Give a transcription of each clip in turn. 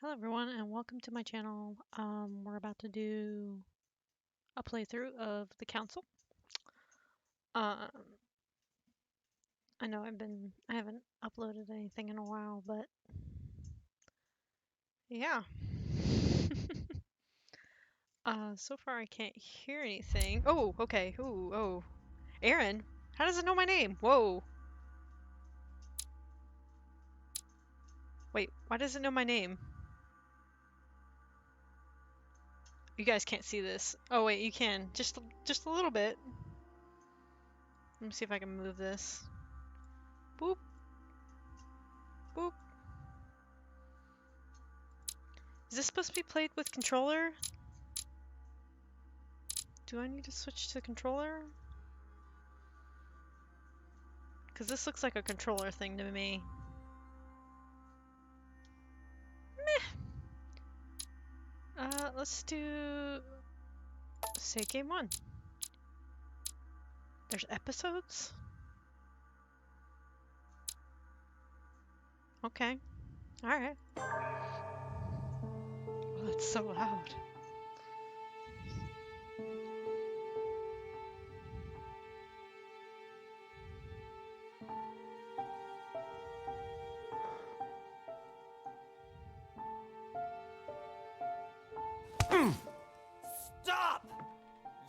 Hello everyone and welcome to my channel. We're about to do a playthrough of the council. Um, I know I haven't uploaded anything in a while, but yeah. So far I can't hear anything. Oh, okay. Ooh, oh. Aaron, how does it know my name? Whoa. Wait, why does it know my name? You guys can't see this. Oh wait, you can. Just a little bit. Let me see if I can move this. Boop. Boop. Is this supposed to be played with controller? Do I need to switch to controller? Because this looks like a controller thing to me. Meh. Let's do... Say game 1. There's episodes? Okay. Alright. Oh, it's so loud. Stop!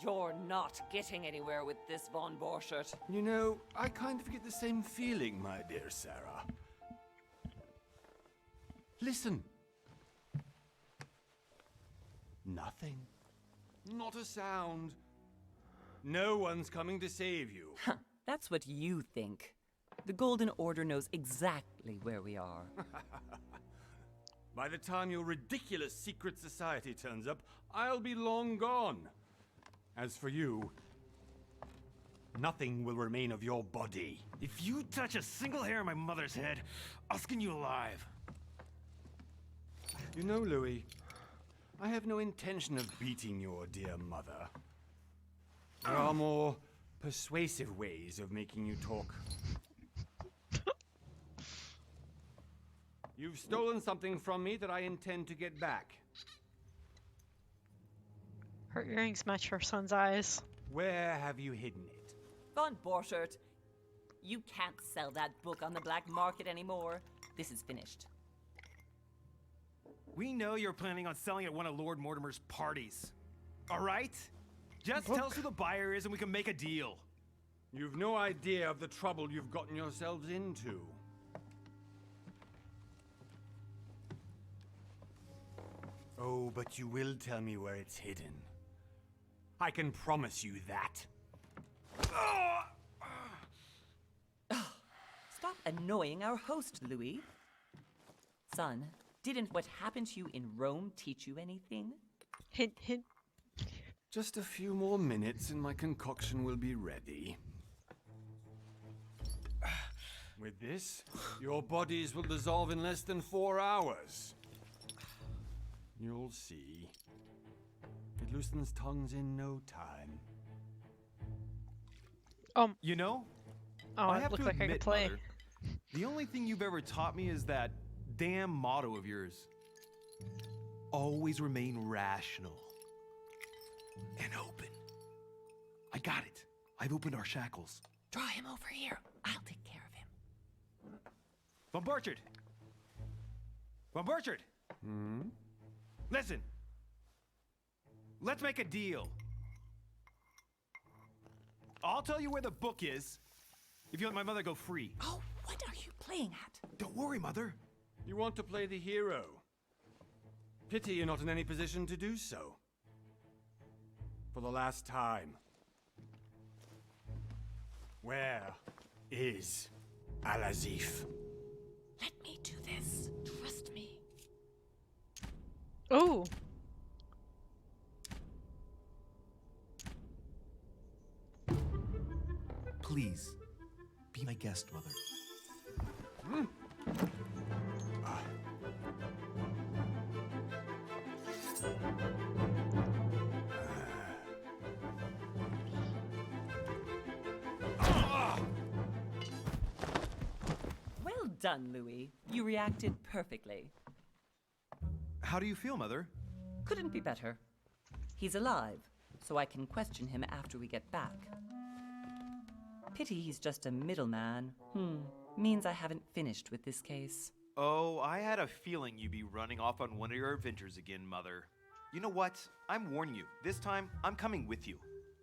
You're not getting anywhere with this, Von Borchert. You know, I kind of get the same feeling, my dear Sarah. Listen. Nothing. Not a sound. No one's coming to save you. That's what you think. The Golden Order knows exactly where we are. By the time your ridiculous secret society turns up, I'll be long gone. As for you, nothing will remain of your body. If you touch a single hair on my mother's head, I'll skin you alive. You know, Louis, I have no intention of beating your dear mother. There are more persuasive ways of making you talk. You've stolen something from me that I intend to get back. Her earrings match her son's eyes. Where have you hidden it? Von Borchert, you can't sell that book on the black market anymore. This is finished. We know you're planning on selling at one of Lord Mortimer's parties. All right? Just tell us who the buyer is and we can make a deal. You've no idea of the trouble you've gotten yourselves into. Oh, but you will tell me where it's hidden. I can promise you that. Stop annoying our host, Louis. Son, didn't what happened to you in Rome teach you anything? Hint, hint. Just a few more minutes and my concoction will be ready. With this, your bodies will dissolve in less than 4 hours. You'll see. It loosens tongues in no time. You know, Oh, I it have looked to like I could admit, play. Mother, the only thing you've ever taught me is that damn motto of yours. Always remain rational. And open. I got it. I've opened our shackles. Draw him over here. I'll take care of him. Von Borchert! Von Borchert! Listen. Let's make a deal. I'll tell you where the book is if you let my mother go free. Oh, what are you playing at? Don't worry, Mother. You want to play the hero. Pity you're not in any position to do so. For the last time. Where is Al-Azif? Let me do this. Trust me. Oh! Please, be my guest, Mother. Well done, Louis. You reacted perfectly. How do you feel, Mother? Couldn't be better. He's alive, so I can question him after we get back. Pity he's just a middleman. Means I haven't finished with this case. Oh, I had a feeling you'd be running off on one of your adventures again, Mother. You know what? I'm warning you. This time, I'm coming with you.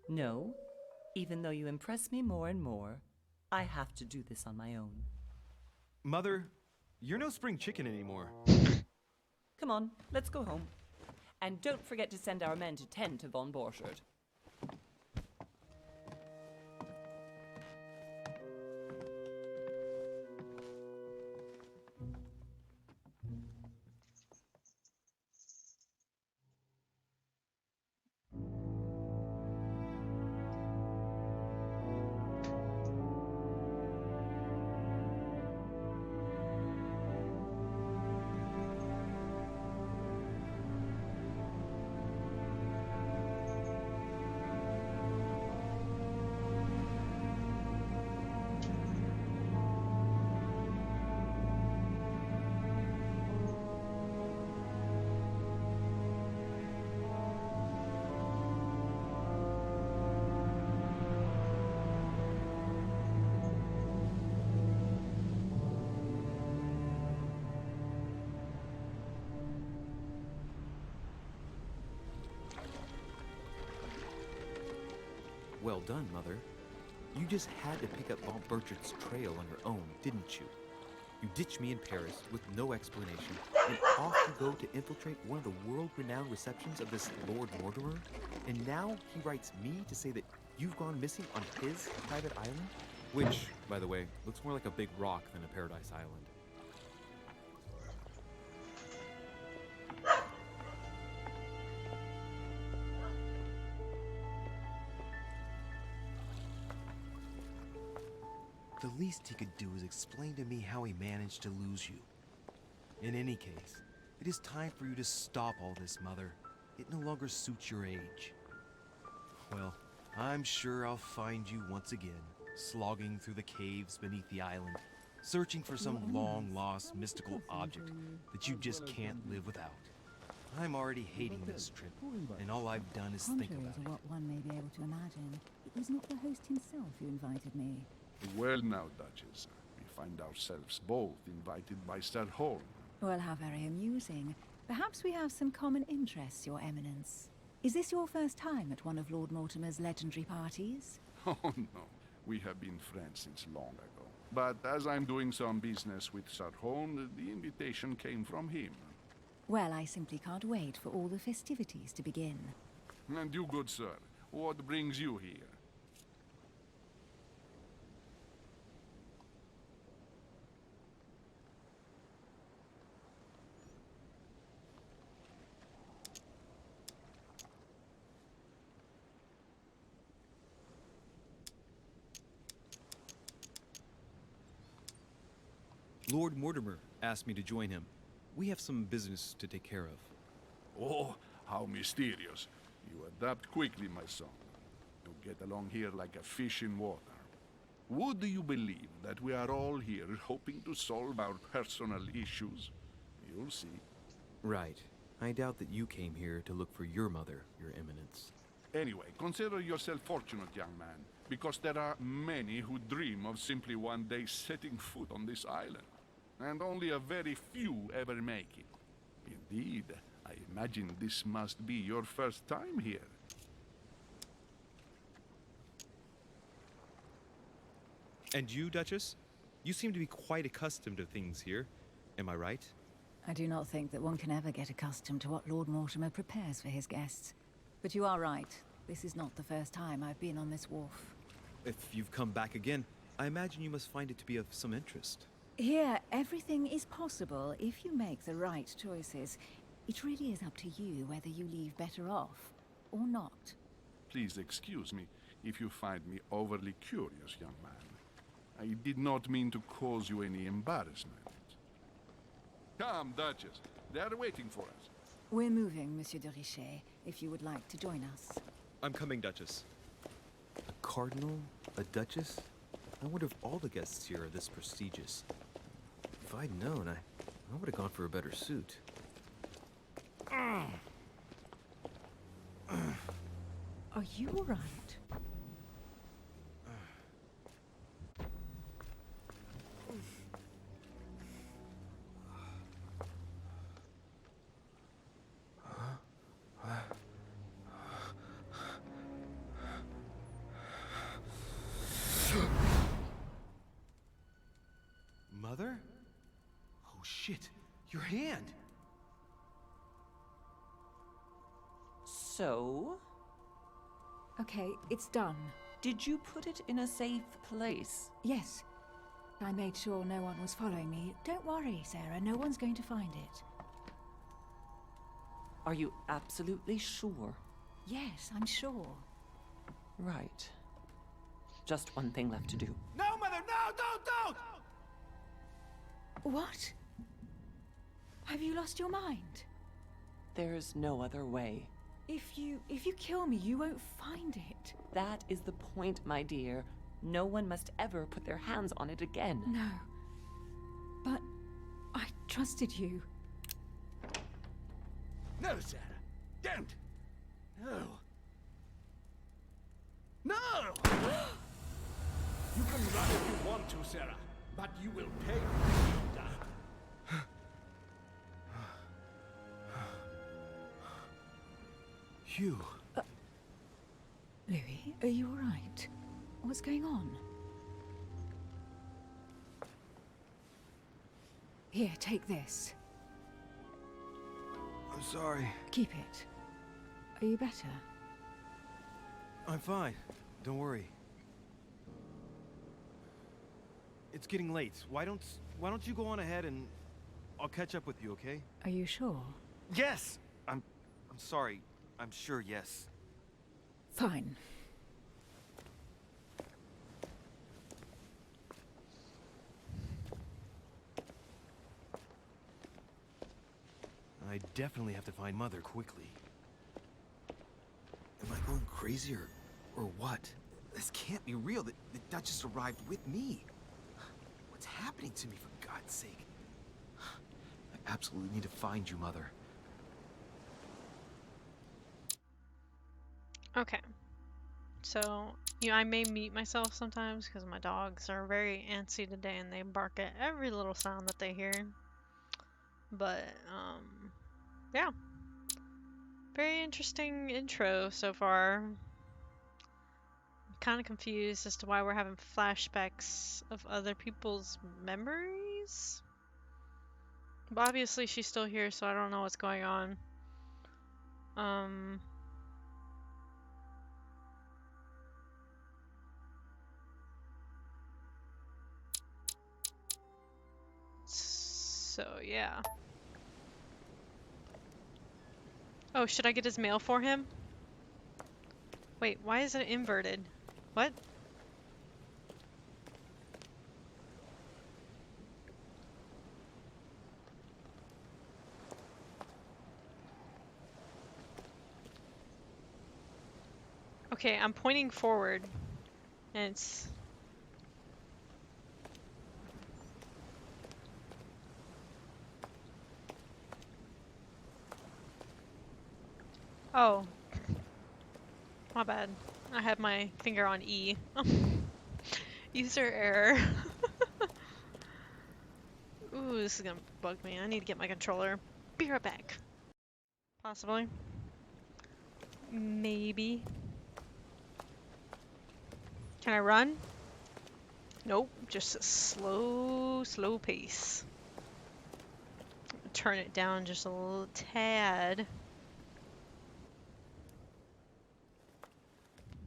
No, even though you impress me more and more, I have to do this on my own. Mother, you're no spring chicken anymore. Come on, let's go home. And don't forget to send our men to tend to von Borchardt. Well done, Mother. You just had to pick up von Burchardt's trail on your own, didn't you? You ditched me in Paris with no explanation, and off you go to infiltrate one of the world-renowned receptions of this Lord Mortimer? And now he writes me to say that you've gone missing on his private island? Which, by the way, looks more like a big rock than a paradise island. The least he could do is explain to me how he managed to lose you. In any case, it is time for you to stop all this, Mother. It no longer suits your age. Well, I'm sure I'll find you once again, slogging through the caves beneath the island, searching for some long-lost mystical object that you just can't live without. I'm already hating this trip, and all I've done is think Contrary about to it. what one may be able to imagine, it was not the host himself who invited me. Well now, Duchess, we find ourselves both invited by Sir Holm. Well, how very amusing. Perhaps we have some common interests, Your Eminence. Is this your first time at one of Lord Mortimer's legendary parties? Oh no, we have been friends since long ago. But as I'm doing some business with Sir Holm, the invitation came from him. Well, I simply can't wait for all the festivities to begin. And you, good sir, what brings you here? Lord Mortimer asked me to join him. We have some business to take care of. Oh, how mysterious. You adapt quickly, my son. You get along here like a fish in water. Would you believe that we are all here hoping to solve our personal issues? You'll see. Right. I doubt that you came here to look for your mother, Your Eminence. Anyway, consider yourself fortunate, young man, because there are many who dream of simply one day setting foot on this island, and only a very few ever make it. Indeed, I imagine this must be your first time here. And you, Duchess? You seem to be quite accustomed to things here. Am I right? I do not think that one can ever get accustomed to what Lord Mortimer prepares for his guests. But you are right. This is not the first time I've been on this wharf. If you've come back again, I imagine you must find it to be of some interest. Here, everything is possible if you make the right choices. It really is up to you whether you leave better off or not. Please excuse me if you find me overly curious, young man. I did not mean to cause you any embarrassment. Come, Duchess. They are waiting for us. We're moving, Monsieur de Richet, if you would like to join us. I'm coming, Duchess. A cardinal? A duchess? I wonder if all the guests here are this prestigious. If I'd known, I would have gone for a better suit. Are you all right? Mother? Oh shit, your hand! So, Okay, it's done. did you put it in a safe place? Yes. I made sure no one was following me. Don't worry, Sarah, no one's going to find it. Are you absolutely sure? Yes, I'm sure. Right. Just one thing left to do. No, Mother, no, don't! What? Have you lost your mind? There's no other way. If you kill me, you won't find it. That is the point, my dear. No one must ever put their hands on it again. No. But I trusted you. No, Sarah. Don't. No. No! You can run if you want to, Sarah, but you will pay when you die. Hugh. Louis, are you all right? What's going on? Here, take this. I'm sorry. Keep it. Are you better? I'm fine. Don't worry. It's getting late. Why don't you go on ahead and I'll catch up with you, okay? Are you sure? Yes! I'm sorry. I'm sure, yes. Fine. I definitely have to find Mother quickly. Am I going crazy or what? This can't be real. The Duchess arrived with me. What's happening to me, for God's sake? I absolutely need to find you, Mother. Okay. So, I may mute myself sometimes because my dogs are very antsy today and they bark at every little sound that they hear. But, yeah. Very interesting intro so far. I'm kind of confused as to why we're having flashbacks of other people's memories. But obviously she's still here, so I don't know what's going on. So, yeah. Oh, should I get his mail for him? Wait, why is it inverted? What? Okay, I'm pointing forward. And it's... Oh. My bad. I have my finger on E. User error. Ooh, this is gonna bug me. I need to get my controller. Be right back. Possibly. Maybe. Can I run? Nope. Just a slow pace. Turn it down just a little tad.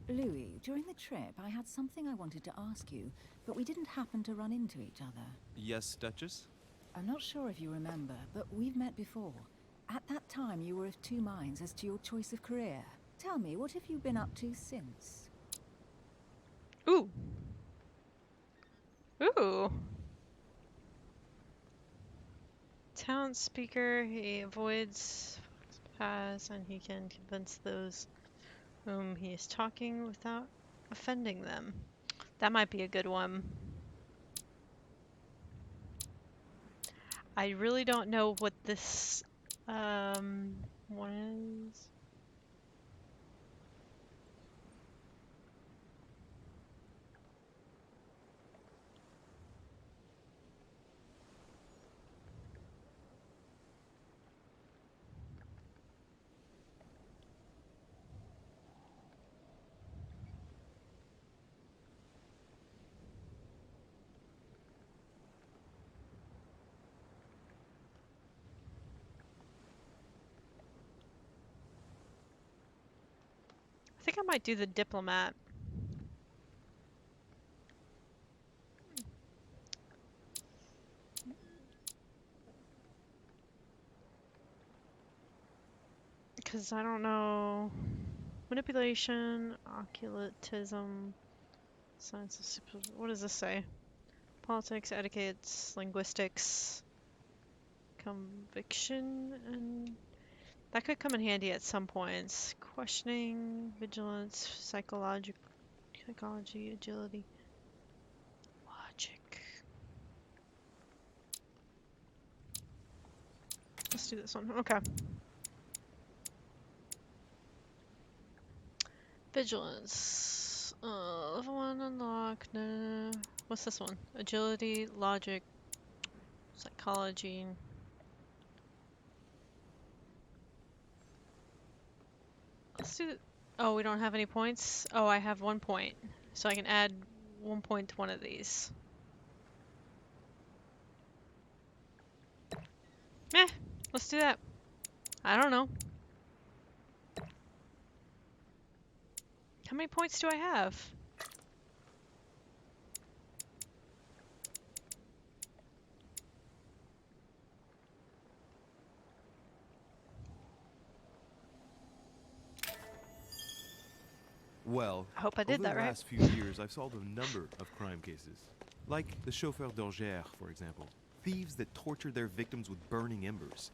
Louis, during the trip, I had something I wanted to ask you, but we didn't happen to run into each other. Yes, Duchess? I'm not sure if you remember, but we've met before. At that time, you were of two minds as to your choice of career. Tell me, what have you been up to since? Ooh. Ooh. Town speaker, he avoids paths and he can convince those whom he is talking without offending them. That might be a good one. I really don't know what this One is. I think I might do the diplomat. Because I don't know. Manipulation, occultism, science of super. What does this say? Politics, etiquette, linguistics, conviction, and that could come in handy at some points. Questioning, vigilance, psychology, agility, logic. Let's do this one. Okay. Vigilance. Level 1 unlock. No. What's this one? Agility, logic, psychology. Let's do. Oh, we don't have any points? Oh, I have 1 point. So I can add 1 point to one of these. Eh, let's do that. I don't know. How many points do I have? Well, I hope I did over that the right. last few years, I've solved a number of crime cases. Like the chauffeur d'Angers, for example. Thieves that tortured their victims with burning embers.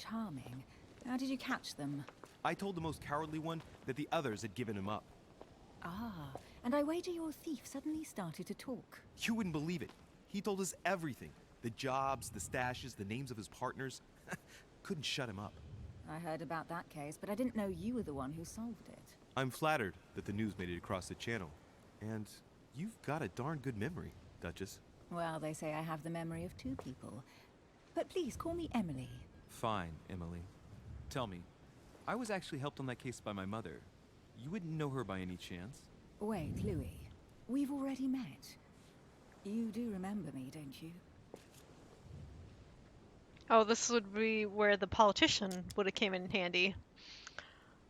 Charming. How did you catch them? I told the most cowardly one that the others had given him up. Ah, and I wager your thief suddenly started to talk. You wouldn't believe it. He told us everything. The jobs, the stashes, the names of his partners. Couldn't shut him up. I heard about that case, but I didn't know you were the one who solved it. I'm flattered that the news made it across the channel. And you've got a darn good memory, Duchess. Well, they say I have the memory of 2 people. But please, call me Emily. Fine, Emily. Tell me, I was actually helped on that case by my mother. You wouldn't know her by any chance? Wait, Louis. We've already met. You do remember me, don't you? Oh, this would be where the politician would have came in handy.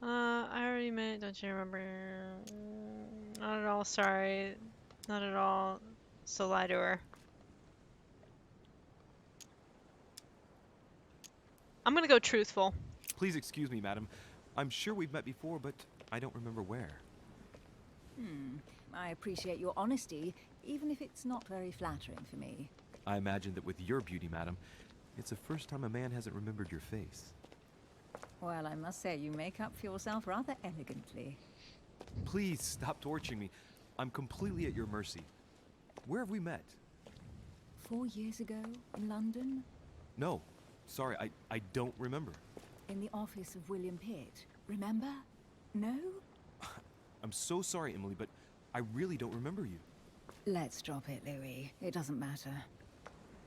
I already met, don't you remember? Not at all, sorry. Not at all. So lie to her. I'm gonna go truthful. Please excuse me, madam. I'm sure we've met before, but I don't remember where. I appreciate your honesty, even if it's not very flattering for me. I imagine that with your beauty, madam, it's the first time a man hasn't remembered your face. Well, I must say you make up for yourself rather elegantly. Please stop torturing me. I'm completely at your mercy. Where have we met? 4 years ago, in London, No. Sorry, I don't remember. in the office of William Pitt. Remember? No? I'm so sorry, Emily, but I really don't remember you. Let's drop it, Louis. It doesn't matter.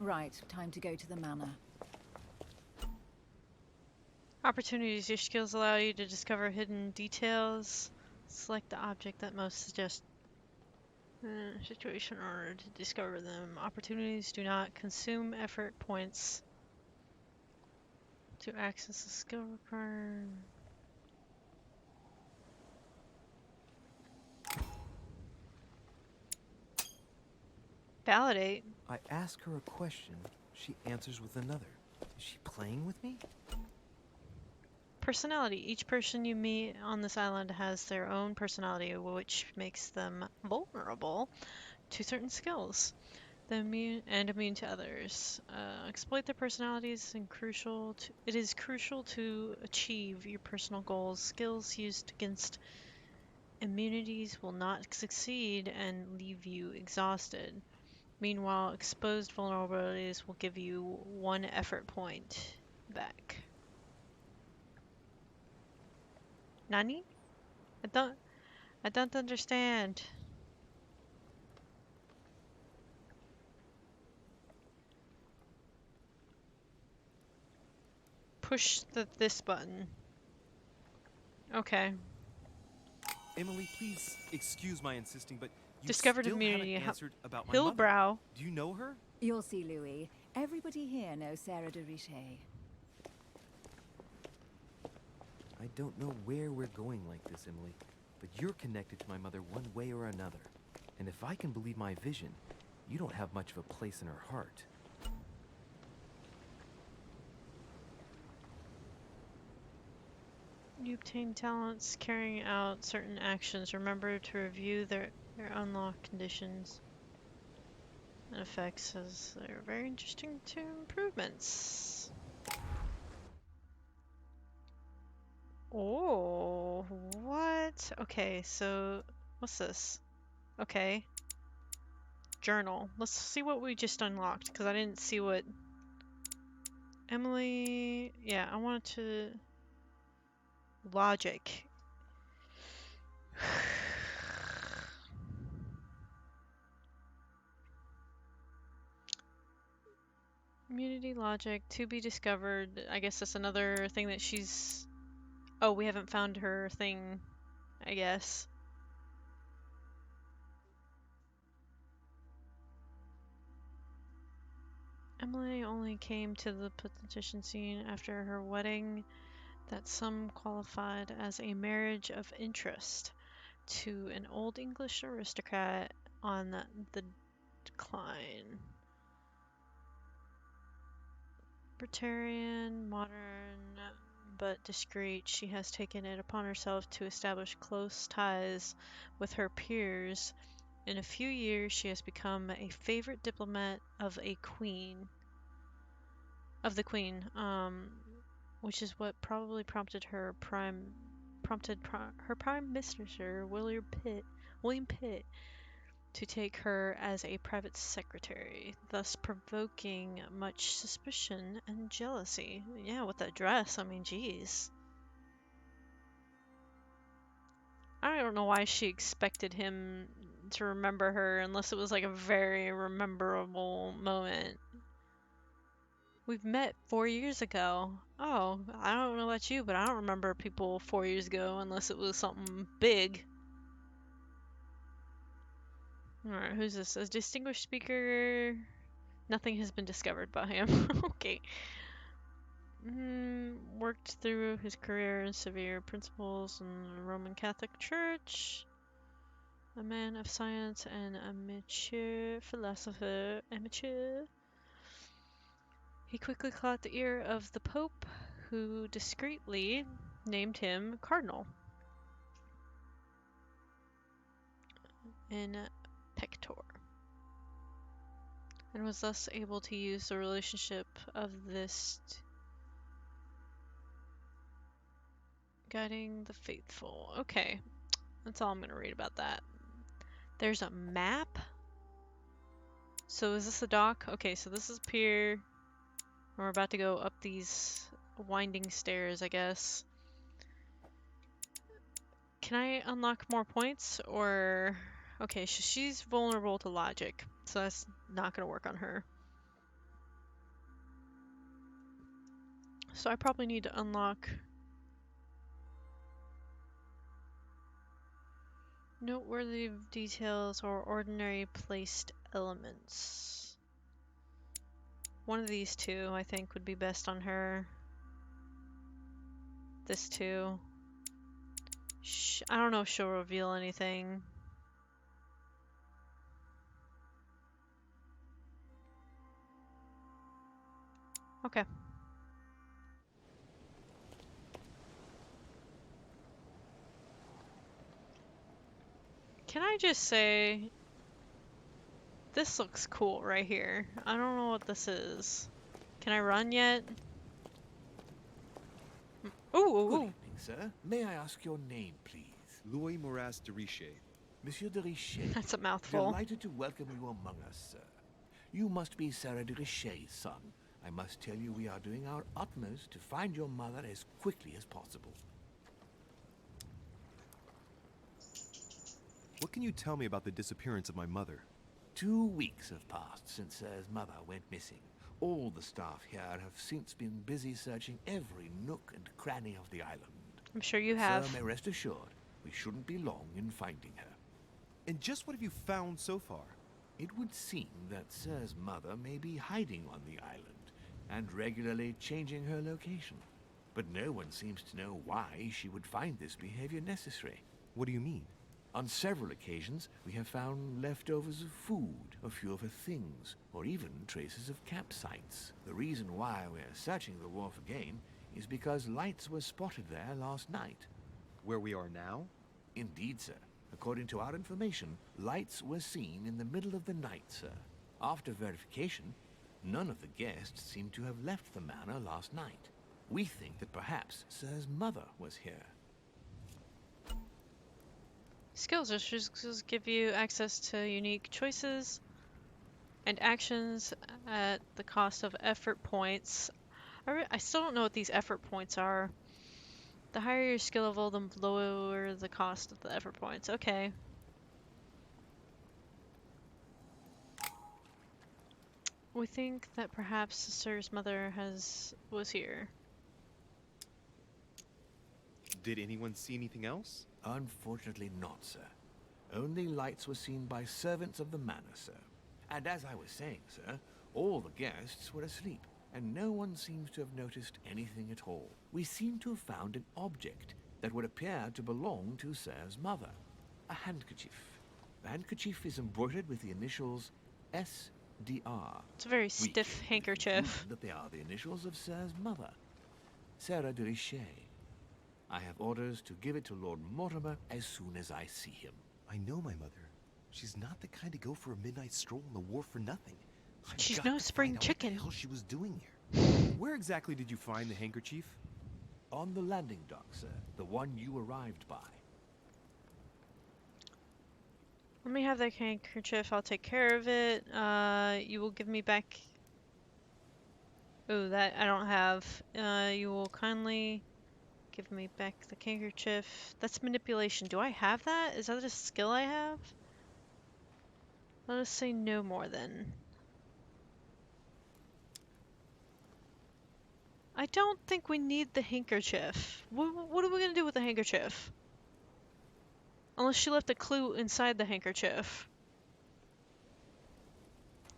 Right, time to go to the manor. Opportunities. Your skills allow you to discover hidden details. Select the object that most suggests situation in order to discover them. Opportunities do not consume effort points to access a skill required. Validate. I ask her a question, she answers with another. Is she playing with me? Personality. Each person you meet on this island has their own personality, which makes them vulnerable to certain skills. Immune to others. Exploit their personalities and it is crucial to achieve your personal goals. Skills used against immunities will not succeed and leave you exhausted. Meanwhile, exposed vulnerabilities will give you 1 effort point back. Nani? I don't understand. Push this button. Okay. Emily, please excuse my insisting, but you Discovered still haven't immunity. answered about my mother. Hillbrow. Do you know her? You'll see, Louis. Everybody here knows Sarah de Richet. I don't know where we're going like this, Emily, but you're connected to my mother one way or another. And if I can believe my vision, you don't have much of a place in her heart. You obtain talents carrying out certain actions. Remember to review their unlock conditions and effects, as they're very interesting to improvements. Oh, what? Okay, so what's this? Okay. Journal. Let's see what we just unlocked, because I didn't see what... Emily... Yeah, I wanted to... Logic. Immunity logic to be discovered. I guess that's another thing that she's... Oh, we haven't found her thing, I guess. Emily only came to the petition scene after her wedding that some qualified as a marriage of interest to an old English aristocrat on the decline. Libertarian, modern, but discreet, she has taken it upon herself to establish close ties with her peers. In a few years, she has become a favorite diplomat of the Queen, which is what probably prompted her prime minister William Pitt to take her as a private secretary, thus provoking much suspicion and jealousy. Yeah, with that dress, I mean, geez. I don't know why she expected him to remember her unless it was like a very rememberable moment. We've met 4 years ago. Oh, I don't know about you, but I don't remember people 4 years ago unless it was something big. Alright, who's this? A distinguished speaker. Nothing has been discovered by him. Okay. Worked through his career in severe principles in the Roman Catholic Church. A man of science and a mature philosopher. Amateur. He quickly caught the ear of the Pope, who discreetly named him Cardinal in Pector, and was thus able to use the relationship of this guiding the faithful. Okay, that's all I'm going to read about that. There's a map. So is this a dock? Okay, so this is pier. We're about to go up these winding stairs, I guess. Can I unlock more points, or... Okay, so she's vulnerable to logic, so that's not going to work on her. So I probably need to unlock... Noteworthy details or ordinary placed elements. One of these two, I think, would be best on her. This too. I don't know if she'll reveal anything. Okay. Can I just say, this looks cool right here. I don't know what this is. Can I run yet? Ooh, ooh, Good ooh. evening, sir. May I ask your name, please? Louis Moras de Richet. Monsieur de Richet. That's a mouthful. Delighted to welcome you among us, sir. You must be Sarah de Richet's son. I must tell you we are doing our utmost to find your mother as quickly as possible. What can you tell me about the disappearance of my mother? 2 weeks have passed since Sir's mother went missing. All the staff here have since been busy searching every nook and cranny of the island. I'm sure you have. Sir may rest assured, we shouldn't be long in finding her. And just what have you found so far? It would seem that Sir's mother may be hiding on the island and regularly changing her location. But no one seems to know why she would find this behavior necessary. What do you mean? On several occasions, we have found leftovers of food, a few of her things, or even traces of campsites. The reason why we're searching the wharf again is because lights were spotted there last night. Where we are now? Indeed, sir. According to our information, lights were seen in the middle of the night, sir. After verification, none of the guests seem to have left the manor last night. We think that perhaps Sir's mother was here. Skills just give you access to unique choices and actions at the cost of effort points. I still don't know what these effort points are. The higher your skill level, the lower the cost of the effort points. Okay. We think that perhaps Sister's mother was here. Did anyone see anything else? Unfortunately not, sir. Only lights were seen by servants of the manor, sir. And as I was saying, sir, all the guests were asleep, and no one seems to have noticed anything at all. We seem to have found an object that would appear to belong to Sir's mother. A handkerchief. The handkerchief is embroidered with the initials SDR. It's a very stiff handkerchief. That they are the initials of Sir's mother, Sarah de Richet. I have orders to give it to Lord Mortimer as soon as I see him. I know my mother. She's not the kind to go for a midnight stroll on the wharf for nothing. She's no spring chicken. What the hell she was doing here? Where exactly did you find the handkerchief? On the landing dock, sir. The one you arrived by. Let me have that handkerchief. I'll take care of it. You will give me back... Oh, that I don't have. You will kindly give me back the handkerchief. That's manipulation. Do I have that? Is that a skill I have? Let us say no more then. I don't think we need the handkerchief. What are we gonna do with the handkerchief? Unless she left a clue inside the handkerchief.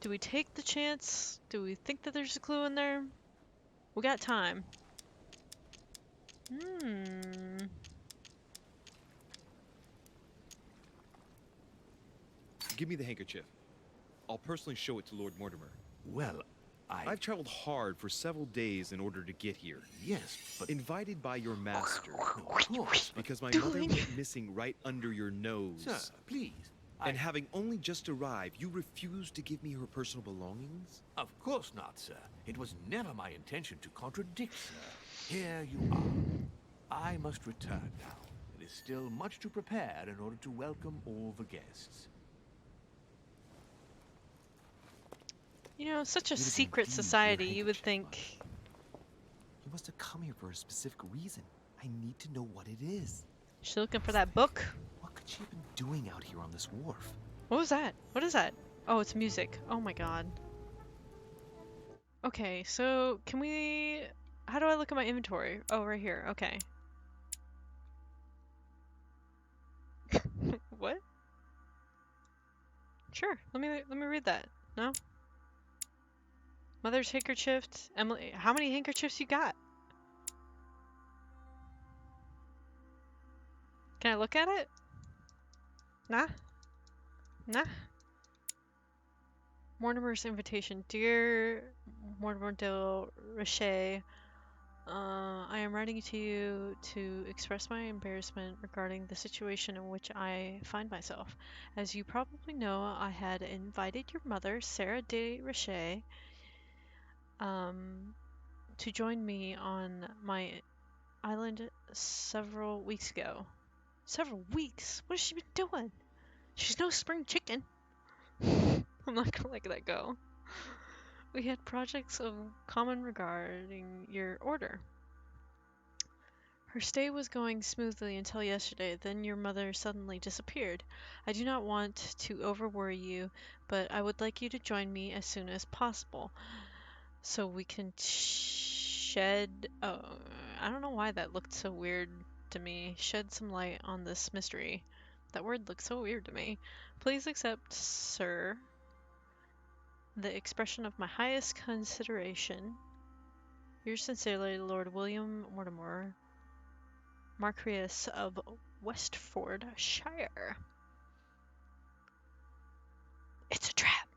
Do we take the chance? Do we think that there's a clue in there? We got time. Give me the handkerchief. I'll personally show it to Lord Mortimer. Well, I've traveled hard for several days in order to get here. Yes, but... Invited by your master. Of course, because my mother went missing right under your nose. Sir, please. And having only just arrived, you refused to give me her personal belongings? Of course not, sir. It was never my intention to contradict, sir. Here you are. I must return now. It is still much to prepare in order to welcome all the guests. You know, such a secret society, you would think... You must have come here for a specific reason. I need to know what it is. She looking for that book? What could she have been doing out here on this wharf? What was that? What is that? Oh, it's music. Oh my god. Okay, so can we... How do I look at my inventory? Oh, right here. Okay. What? Sure. Let me read that. No? Mother's handkerchief. Emily, how many handkerchiefs you got? Can I look at it? Nah? Nah? Mortimer's invitation. Dear Mortimer de Richet, I am writing to you to express my embarrassment regarding the situation in which I find myself. As you probably know, I had invited your mother, Sarah de Richet, to join me on my island several weeks ago. Several weeks? What has she been doing? She's no spring chicken. I'm not gonna let that go. We had projects of common regarding your order. Her stay was going smoothly until yesterday, then your mother suddenly disappeared. I do not want to overworry you, but I would like you to join me as soon as possible, so we can shed... Oh, I don't know why that looked so weird to me. Shed some light on this mystery. That word looks so weird to me. Please accept, sir, the expression of my highest consideration. Yours sincerely, Lord William Mortimer, Marquess of Westfordshire. It's a trap.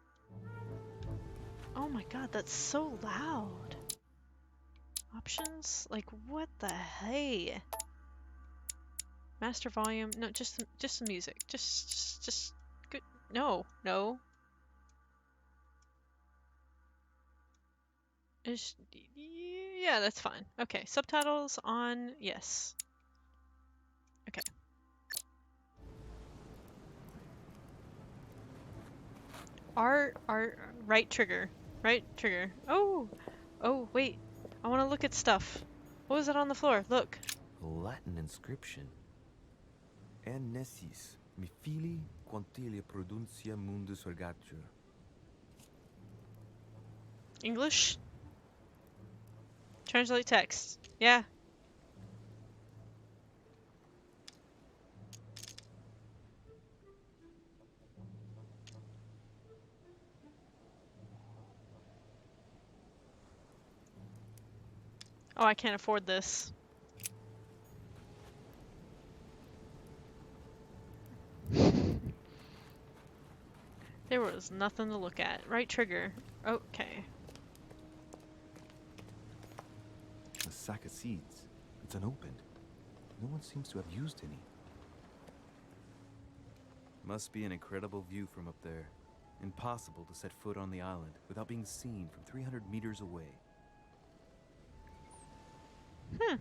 Oh my god, that's so loud. Options? Like, what the hey? Master volume? No, just the music. Just good. No, no. Yeah, that's fine. Okay, subtitles on, yes. Okay. Right trigger. Right trigger. Oh! Oh, wait. I want to look at stuff. What was it on the floor? Look. A Latin inscription. En nessis, mi fili quantilia produncia mundus ergatur. English? Translate text. Yeah. Oh, I can't afford this. There was nothing to look at. Right trigger. Okay. A sack of seeds. It's unopened. No one seems to have used any. Must be an incredible view from up there. Impossible to set foot on the island without being seen from 300 meters away. Hmm.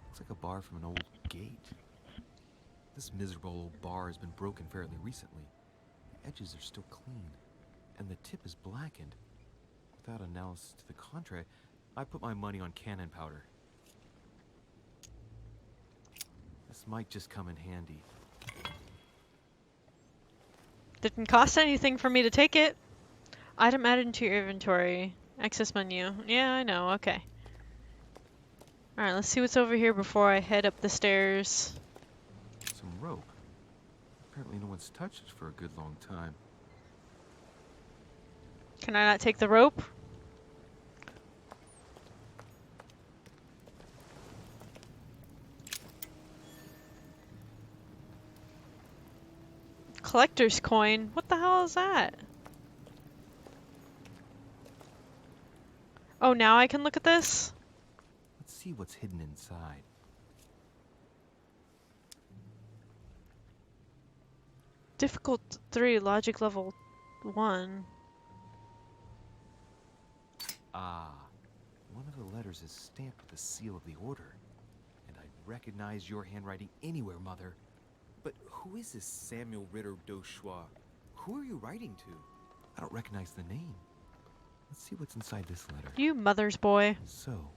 Looks like a bar from an old gate. This miserable old bar has been broken fairly recently. The edges are still clean, and the tip is blackened. Without analysis to the contrary, I put my money on cannon powder. This might just come in handy. Didn't cost anything for me to take it. Item added into your inventory. Access menu. Yeah, I know. Okay. Alright, let's see what's over here before I head up the stairs. Some rope. Apparently no one's touched it for a good long time. Can I not take the rope? Collector's coin? What the hell is that? Oh, now I can look at this? Let's see what's hidden inside. Difficult 3, logic level 1. Ah, one of the letters is stamped with the seal of the order. And I'd recognize your handwriting anywhere, Mother. But who is this Samuel Ritter d'Auchois? Who are you writing to? I don't recognize the name. Let's see what's inside this letter. You mother's boy. So,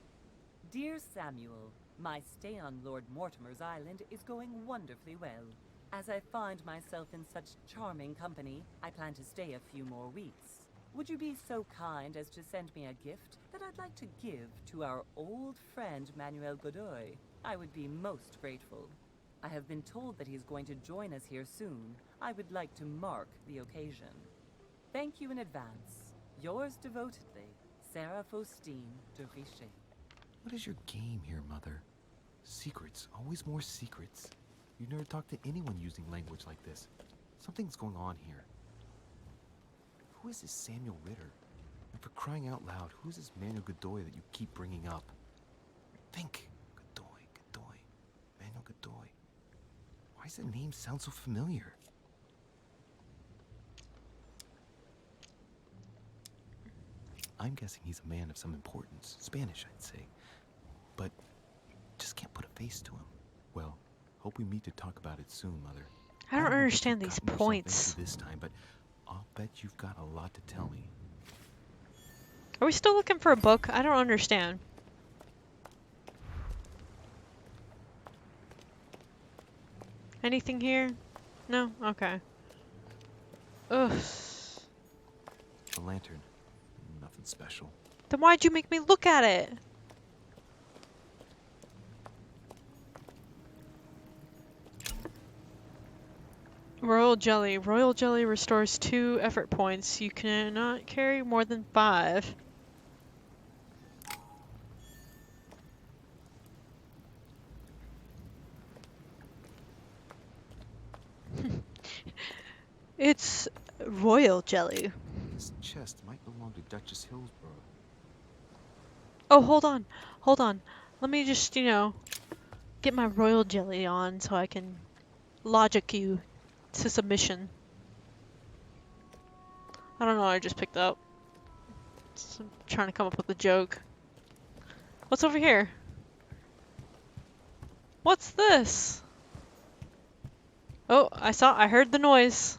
Dear Samuel, my stay on Lord Mortimer's island is going wonderfully well. As I find myself in such charming company, I plan to stay a few more weeks. Would you be so kind as to send me a gift that I'd like to give to our old friend Manuel Godoy? I would be most grateful. I have been told that he's going to join us here soon. I would like to mark the occasion. Thank you in advance. Yours devotedly, Sarah Faustine de Richet. what is your game here, Mother? Secrets, always more secrets. You never talk to anyone using language like this. Something's going on here. Who is this Samuel Ritter? And for crying out loud, who is this Manuel Godoy that you keep bringing up? Think. Godoy. Manuel Godoy. Why does the name sound so familiar? I'm guessing he's a man of some importance. Spanish, I'd say. But just can't put a face to him. Well, hope we meet to talk about it soon, Mother. I don't know what understand you've these gotten yourself points. into this time, but I'll bet you've got a lot to tell me. Are we still looking for a book? I don't understand. Anything here? No? Okay. Ugh. A lantern. Nothing special. Then why'd you make me look at it? Royal Jelly. Royal Jelly restores 2 effort points. You cannot carry more than 5. It's Royal Jelly. This chest might belong to Duchess Hillsborough. Oh, hold on. Hold on. Let me just, get my Royal Jelly on so I can logic you to submission. I don't know what I just picked up. I'm trying to come up with a joke. What's over here? What's this? Oh, I heard the noise.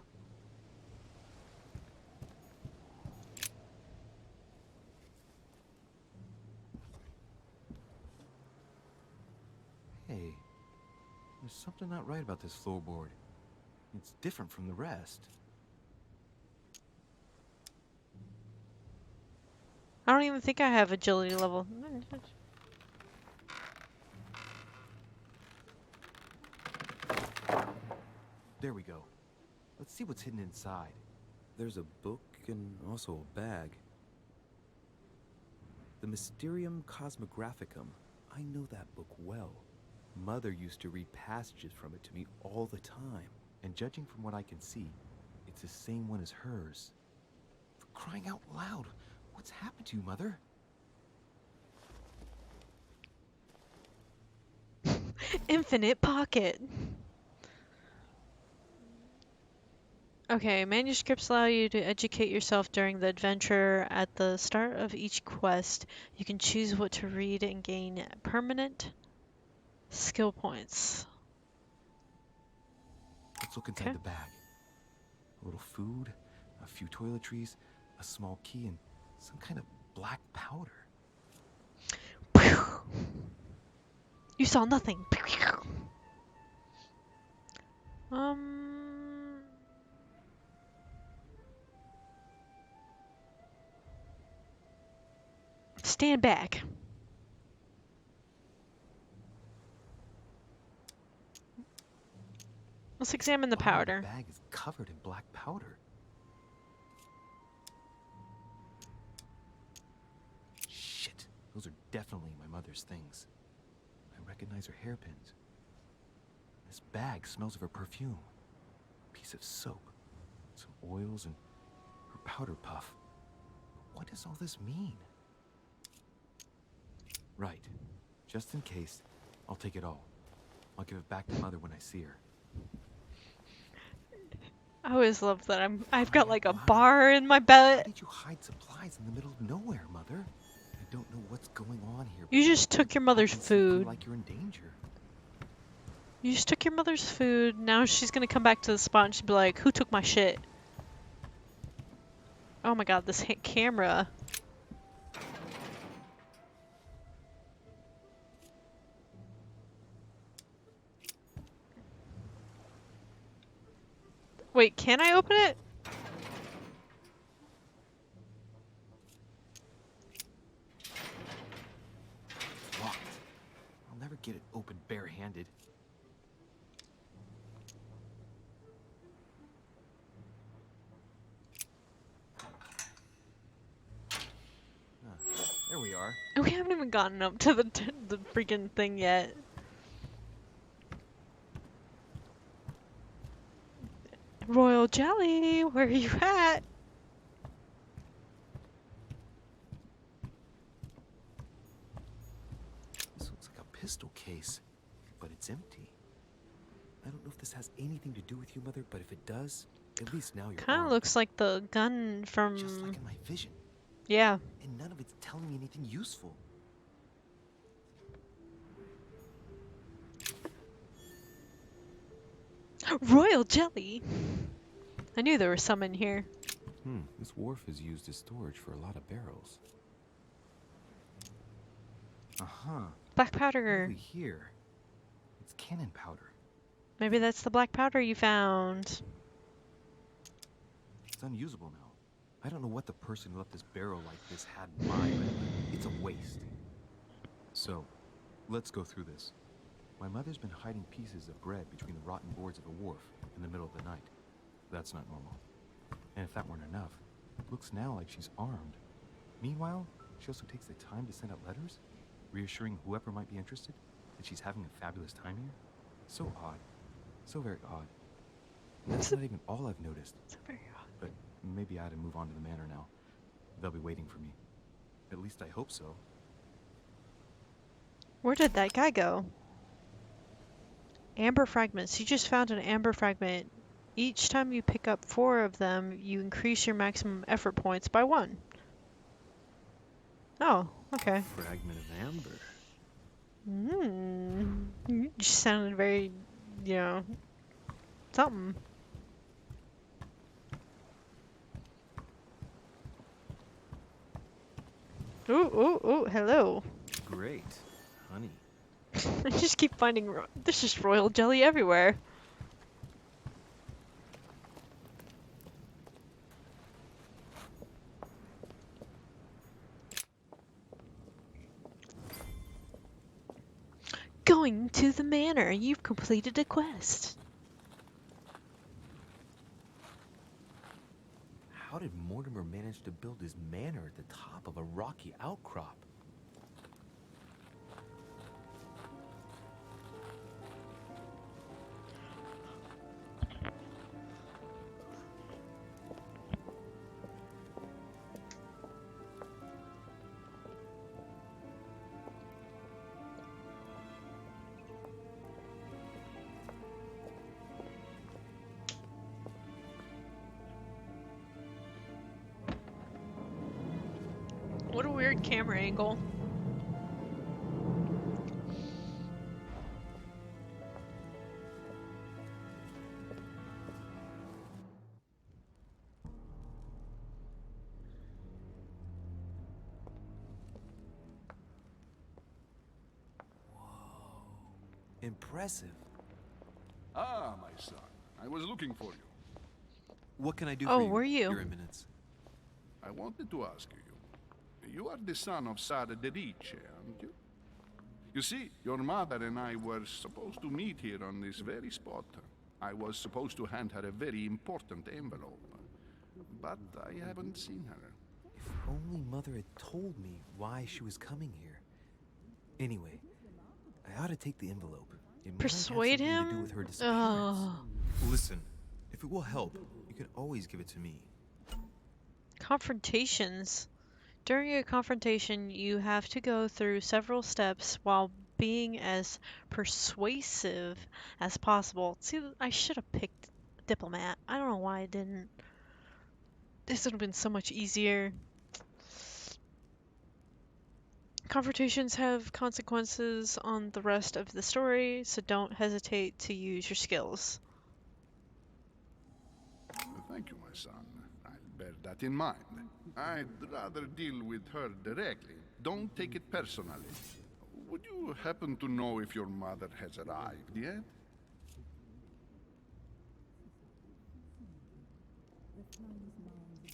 Hey, there's something not right about this floorboard. It's different from the rest. I don't even think I have agility level. There we go. Let's see what's hidden inside. There's a book and also a bag. The Mysterium Cosmographicum. I know that book well. Mother used to read passages from it to me all the time. And judging from what I can see, it's the same one as hers. For crying out loud, what's happened to you, Mother? Infinite pocket. Okay, manuscripts allow you to educate yourself during the adventure. At the start of each quest, you can choose what to read and gain permanent skill points. Let's look inside the bag. A little food, a few toiletries, a small key, and some kind of black powder. You saw nothing. Stand back. Let's examine the powder. The bag is covered in black powder. Shit, those are definitely my mother's things. I recognize her hairpins. This bag smells of her perfume. A piece of soap, some oils, and her powder puff. What does all this mean? Right. Just in case, I'll take it all. I'll give it back to Mother when I see her. I always love that I've got like a bar in my butt. Why did you hide supplies in the middle of nowhere, Mother? I don't know what's going on here. You just took your mother's food. Like you're in danger. You just took your mother's food. Now she's gonna come back to the spot and she'll be like, "Who took my shit?" Oh my god, this camera. Wait, can I open it? It's locked. I'll never get it open barehanded. There we are. We haven't even gotten up to the freaking thing yet. Royal Jelly, where are you at? This looks like a pistol case, but it's empty. I don't know if this has anything to do with you, Mother, but if it does, at least now you're Kind of armed. looks like the gun from... Just like in my vision. Yeah. And none of it's telling me anything useful. Royal Jelly! I knew there was some in here. This wharf is used as storage for a lot of barrels. Uh-huh. Black What do powder. we hear? It's cannon powder. Maybe that's the black powder you found. It's unusable now. I don't know what the person who left this barrel like this had in mind, but it's a waste. So, let's go through this. My mother's been hiding pieces of bread between the rotten boards of a wharf in the middle of the night. That's not normal. And if that weren't enough, it looks now like she's armed. Meanwhile, she also takes the time to send out letters, reassuring whoever might be interested that she's having a fabulous time here. So odd. So very odd. And that's not even all I've noticed. So very odd. But maybe I ought to move on to the manor now. They'll be waiting for me. At least I hope so. Where did that guy go? Amber fragments. You just found an amber fragment. Each time you pick up 4 of them, you increase your maximum effort points by 1. Oh, okay. Fragment of amber. You just sounded very, you know, something. Ooh, hello. Great. Honey. I just keep finding, there's just royal jelly everywhere. Going to the manor. You've completed a quest. How did Mortimer manage to build his manor at the top of a rocky outcrop? What a weird camera angle. Impressive. Ah, my son. I was looking for you. What can I do Oh, for you, were you? Your Eminence? I wanted to ask you. You are the son of Sara de Riche, aren't you? You see, your mother and I were supposed to meet here on this very spot. I was supposed to hand her a very important envelope. But I haven't seen her. If only Mother had told me why she was coming here. Anyway, I ought to take the envelope. It might have Persuade something him? to do with her disappearance. Oh. Listen, if it will help, you can always give it to me. Confrontations. During a confrontation, you have to go through several steps while being as persuasive as possible. See, I should have picked diplomat. I don't know why I didn't. This would have been so much easier. Confrontations have consequences on the rest of the story, so don't hesitate to use your skills. Thank you, my son. I'll bear that in mind. I'd rather deal with her directly. Don't take it personally. Would you happen to know if your mother has arrived yet?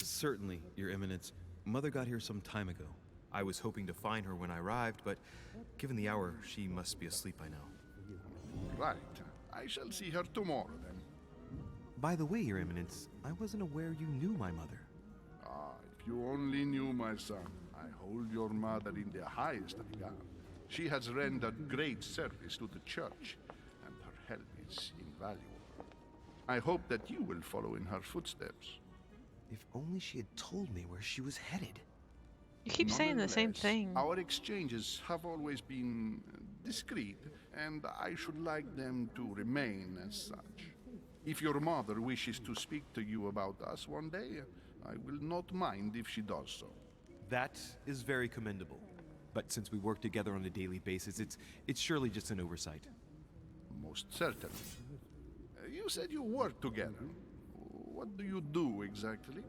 Certainly, Your Eminence. Mother got here some time ago. I was hoping to find her when I arrived, but given the hour, she must be asleep by now. Right. I shall see her tomorrow, then. By the way, Your Eminence, I wasn't aware you knew my mother. Ah, if you only knew, my son. I hold your mother in the highest regard. She has rendered great service to the church, and her help is invaluable. I hope that you will follow in her footsteps. If only she had told me where she was headed. You keep saying the same Nonetheless, thing. Our exchanges have always been discreet, and I should like them to remain as such. If your mother wishes to speak to you about us one day, I will not mind if she does so. That is very commendable. But since we work together on a daily basis, it's surely just an oversight. Most certainly. You said you work together. What do you do exactly?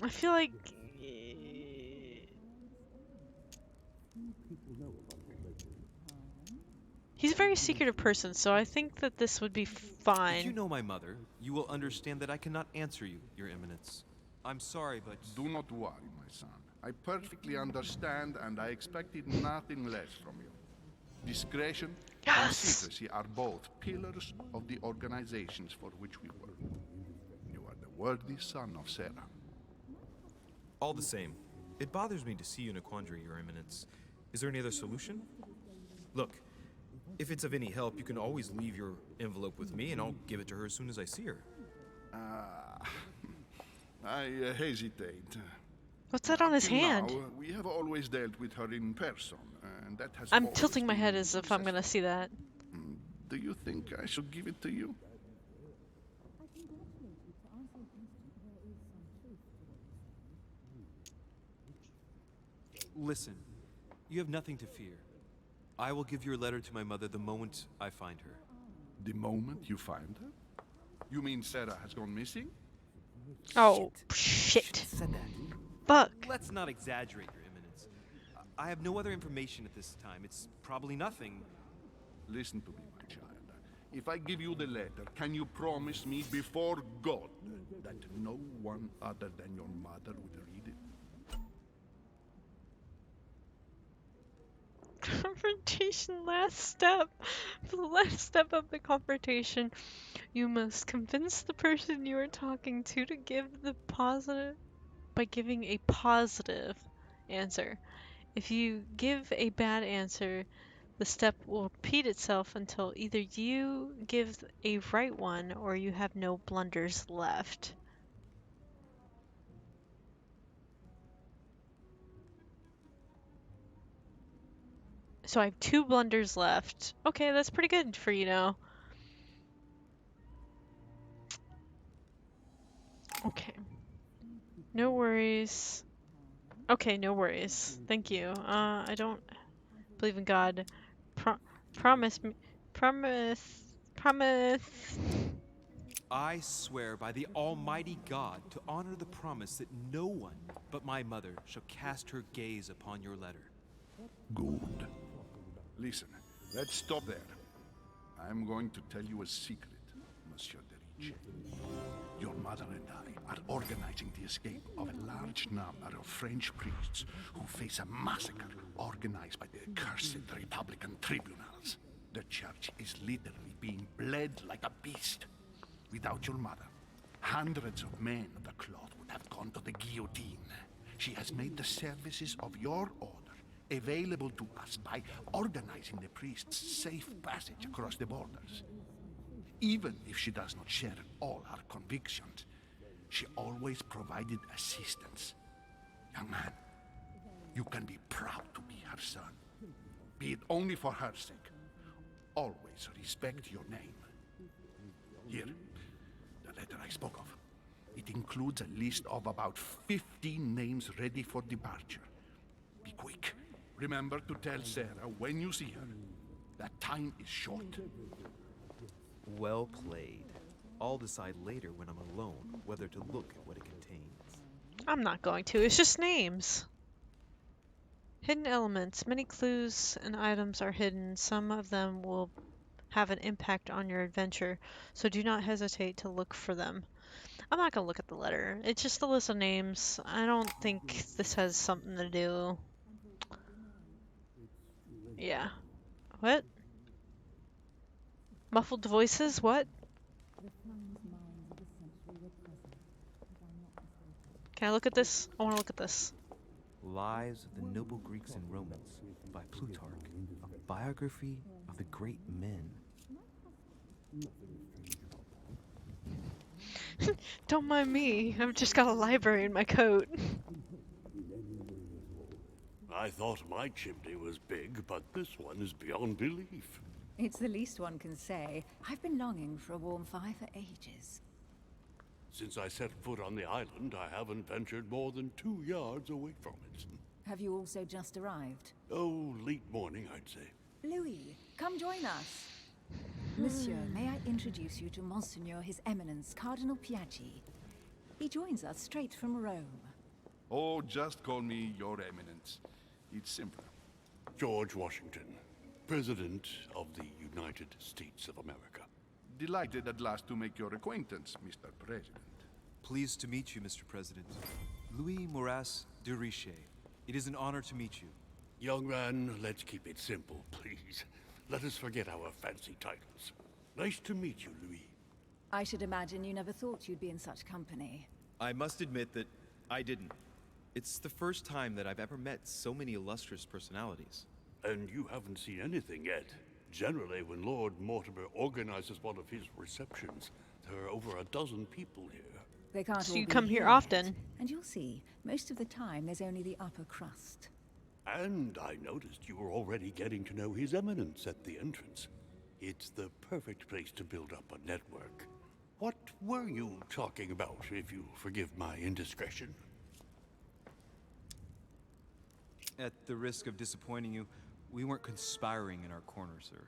I feel like he's a very secretive person, so I think that this would be If you fine. know my mother, you will understand that I cannot answer you, Your Eminence. I'm sorry, but... Do not worry, my son. I perfectly understand, and I expected nothing less from you. Discretion and Yes! secrecy are both pillars of the organizations for which we work. You are the worthy son of Sarah. All the same, it bothers me to see you in a quandary, Your Eminence. Is there any other solution? Look, if it's of any help, you can always leave your envelope with me, and I'll give it to her as soon as I see her. I hesitate. What's that on his Till hand? now, we have always dealt with her in person, and that has I'm always tilting my head been as if I'm gonna see that. Do you think I should give it to you? Listen, you have nothing to fear. I will give your letter to my mother the moment I find her. The moment you find her? You mean Sarah has gone missing? Oh, shit. Said that. Fuck. Let's not exaggerate, Your Eminence. I have no other information at this time. It's probably nothing. Listen to me, my child. If I give you the letter, can you promise me before God that no one other than your mother would read it? Confrontation, last step. The last step of the confrontation. You must convince the person you are talking to give the positive by giving a positive answer. If you give a bad answer, the step will repeat itself until either you give a right one or you have no blunders left. So I have 2 blunders left. Okay, that's pretty good for Okay. No worries. Okay, no worries. Thank you. I don't believe in God. Promise me. Promise. I swear by the Almighty God to honor the promise that no one but my mother shall cast her gaze upon your letter. Good. Listen, let's stop there. I'm going to tell you a secret, Monsieur de Ricci. Your mother and I are organizing the escape of a large number of French priests who face a massacre organized by the accursed Republican tribunals. The church is literally being bled like a beast. Without your mother, hundreds of men of the cloth would have gone to the guillotine. She has made the services of your order available to us by organizing the priests' safe passage across the borders. Even if she does not share all our convictions, she always provided assistance. Young man, you can be proud to be her son. Be it only for her sake. Always respect your name. Here, the letter I spoke of. It includes a list of about 15 names ready for departure. Be quick. Remember to tell Sarah when you see her that time is short. Well played. I'll decide later when I'm alone whether to look at what it contains. I'm not going to. It's just names. Hidden elements. Many clues and items are hidden. Some of them will have an impact on your adventure, so do not hesitate to look for them. I'm not going to look at the letter. It's just a list of names. I don't think this has something to do. Yeah. What? Muffled voices? What? Can I look at this? I want to look at this. Lives of the Noble Greeks and Romans by Plutarch, a biography of the great men. Don't mind me. I've just got a library in my coat. I thought my chimney was big, but this one is beyond belief. It's the least one can say. I've been longing for a warm fire for ages. Since I set foot on the island, I haven't ventured more than 2 yards away from it. Have you also just arrived? Oh, late morning, I'd say. Louis, come join us. Monsieur, may I introduce you to Monseigneur His Eminence, Cardinal Piaggi. He joins us straight from Rome. Oh, just call me Your Eminence. It's simpler. George Washington, President of the United States of America. Delighted at last to make your acquaintance, Mr. President. Pleased to meet you, Mr. President. Louis Moras de Riche. It is an honor to meet you. Young man, let's keep it simple, please. Let us forget our fancy titles. Nice to meet you, Louis. I should imagine you never thought you'd be in such company. I must admit that I didn't. It's the first time that I've ever met so many illustrious personalities. And you haven't seen anything yet. Generally, when Lord Mortimer organizes one of his receptions, there are over a dozen people here. They can't So all you be come here yet. often. And you'll see, most of the time there's only the upper crust. And I noticed you were already getting to know His Eminence at the entrance. It's the perfect place to build up a network. What were you talking about, if you forgive my indiscretion? At the risk of disappointing you, we weren't conspiring in our corner, sir.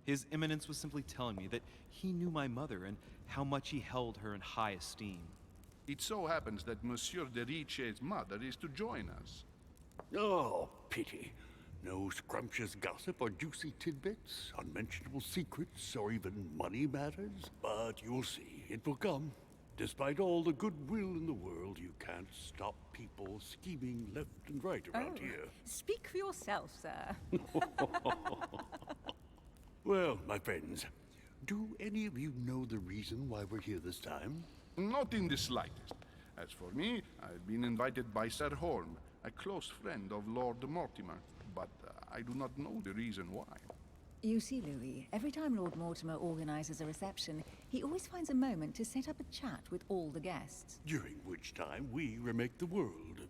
His Eminence was simply telling me that he knew my mother and how much he held her in high esteem. It so happens that Monsieur de Riche's mother is to join us. Oh, pity. No scrumptious gossip or juicy tidbits, unmentionable secrets, or even money matters. But you'll see, it will come. Despite all the goodwill in the world, you can't stop people scheming left and right around here. Speak for yourself, sir. Well, my friends, do any of you know the reason why we're here this time? Not in the slightest. As for me, I've been invited by Sir Horn, a close friend of Lord Mortimer, but I do not know the reason why. You see, Louis, every time Lord Mortimer organizes a reception, he always finds a moment to set up a chat with all the guests. During which time we remake the world.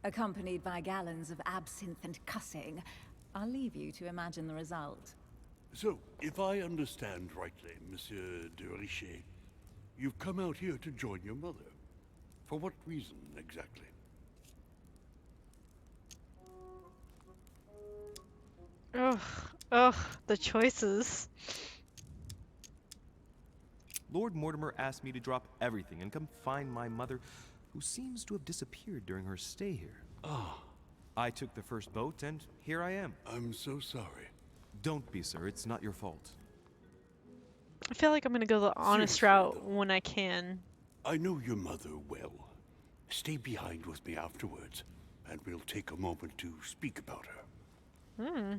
Accompanied by gallons of absinthe and cussing. I'll leave you to imagine the result. So, if I understand rightly, Monsieur de Riche, you've come out here to join your mother. For what reason, exactly? Ugh, ugh, the choices. Lord Mortimer asked me to drop everything and come find my mother, who seems to have disappeared during her stay here. Ah, I took the first boat, and here I am. I'm so sorry. Don't be, sir. It's not your fault. I feel like I'm gonna go the honest Seriously, route though. when I can. I know your mother well. Stay behind with me afterwards, and we'll take a moment to speak about her.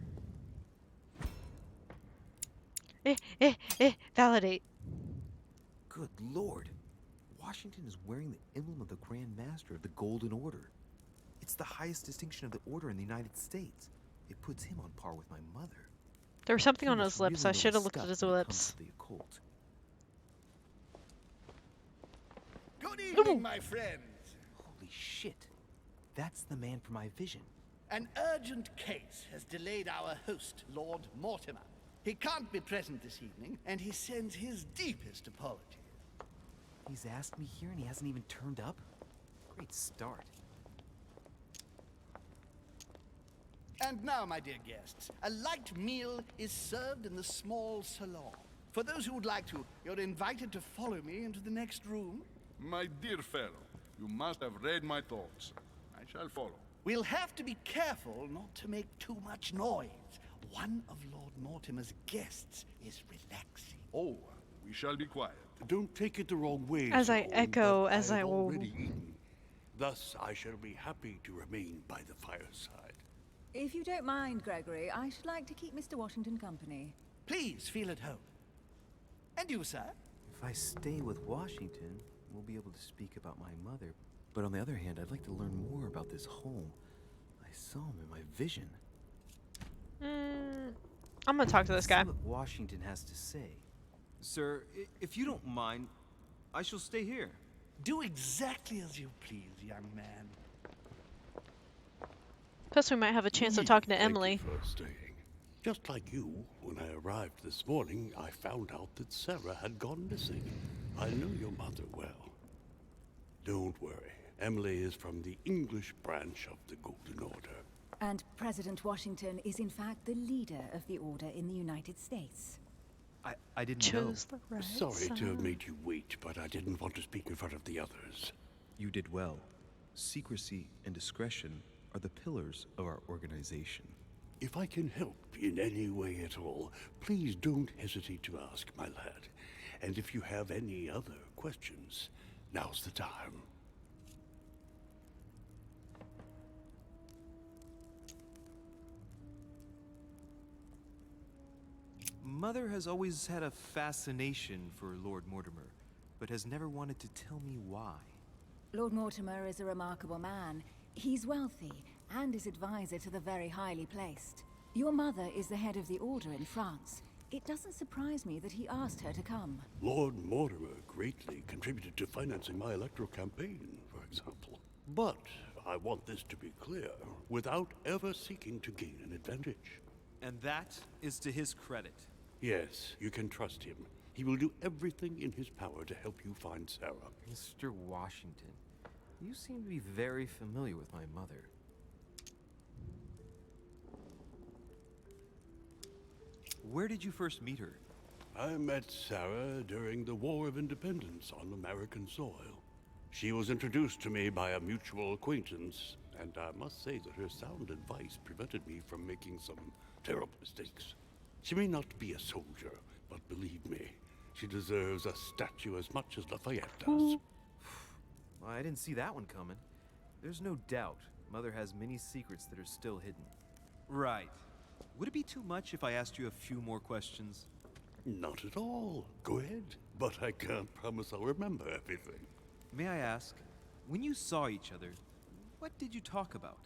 Validate. Good lord. Washington is wearing the emblem of the Grand Master of the Golden Order. It's the highest distinction of the order in the United States. It puts him on par with my mother. There was something He on must his lips. really I know should have his looked at stuff his when it comes lips. to the occult. Good evening, my friends. Holy shit. That's the man from my vision. An urgent case has delayed our host, Lord Mortimer. He can't be present this evening, and he sends his deepest apologies. He's asked me here and he hasn't even turned up? Great start. And now, my dear guests, a light meal is served in the small salon. For those who would like to, you're invited to follow me into the next room. My dear fellow, you must have read my thoughts. I shall follow. We'll have to be careful not to make too much noise. One of Lord Mortimer's guests is relaxing. Oh, we shall be quiet. Don't take it the wrong way, As Sir I Horn, echo, but as I I have will- already eaten. Thus, I shall be happy to remain by the fireside. If you don't mind, Gregory, I should like to keep Mr. Washington company. Please feel at home. And you, sir? If I stay with Washington, we'll be able to speak about my mother. But on the other hand, I'd like to learn more about this home. I saw him in my vision. I'm gonna talk to this guy. See what Washington has to say. Sir, if you don't mind, I shall stay here. Do exactly as you please, young man. Plus, we might have a chance of talking to Thank Emily. you for staying. Just like you, when I arrived this morning, I found out that Sarah had gone missing. I know your mother well. Don't worry. Emily is from the English branch of the Golden Order. And President Washington is in fact the leader of the Order in the United States. I didn't know. Chose the right Sorry to have side. made you wait, but I didn't want to speak in front of the others. You did well. Secrecy and discretion are the pillars of our organization. If I can help in any way at all, please don't hesitate to ask, my lad. And if you have any other questions, now's the time. Mother has always had a fascination for Lord Mortimer, but has never wanted to tell me why. Lord Mortimer is a remarkable man. He's wealthy, and is advisor to the very highly placed. Your mother is the head of the Order in France. It doesn't surprise me that he asked her to come. Lord Mortimer greatly contributed to financing my electoral campaign, for example. But I want this to be clear, without ever seeking to gain an advantage. And that is to his credit. Yes, you can trust him. He will do everything in his power to help you find Sarah. Mr. Washington, you seem to be very familiar with my mother. Where did you first meet her? I met Sarah during the War of Independence on American soil. She was introduced to me by a mutual acquaintance, and I must say that her sound advice prevented me from making some terrible mistakes. She may not be a soldier, but believe me, she deserves a statue as much as Lafayette does. Well, I didn't see that one coming. There's no doubt Mother has many secrets that are still hidden. Right. Would it be too much if I asked you a few more questions? Not at all. Go ahead. But I can't promise I'll remember everything. May I ask, when you saw each other, what did you talk about?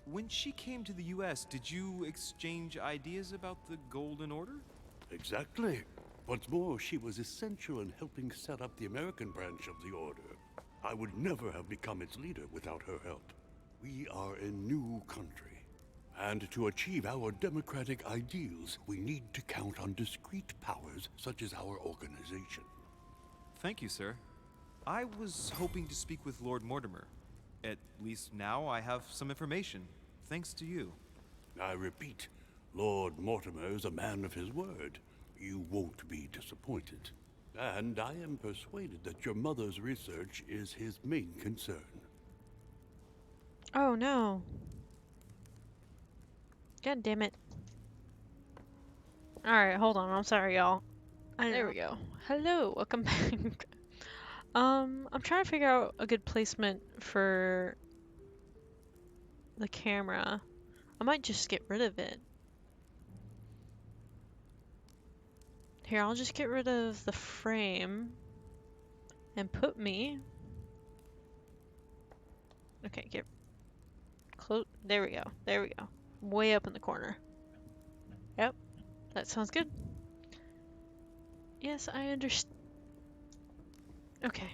When she came to the US, did you exchange ideas about the Golden Order? Exactly. What's more, she was essential in helping set up the American branch of the Order. I would never have become its leader without her help. We are a new country, and to achieve our democratic ideals, we need to count on discrete powers such as our organization. Thank you, sir. I was hoping to speak with Lord Mortimer. At least now I have some information, thanks to you. I repeat, Lord Mortimer is a man of his word. You won't be disappointed. And I am persuaded that your mother's research is his main concern. Oh no. God damn it. Alright, hold on. I'm sorry, y'all. There we go. Hello, welcome back. I'm trying to figure out a good placement for the camera. I might just get rid of it. Here, I'll just get rid of the frame and put me. Okay, get close. There we go. There we go. Way up in the corner. Yep, that sounds good. Yes, I understand. Okay.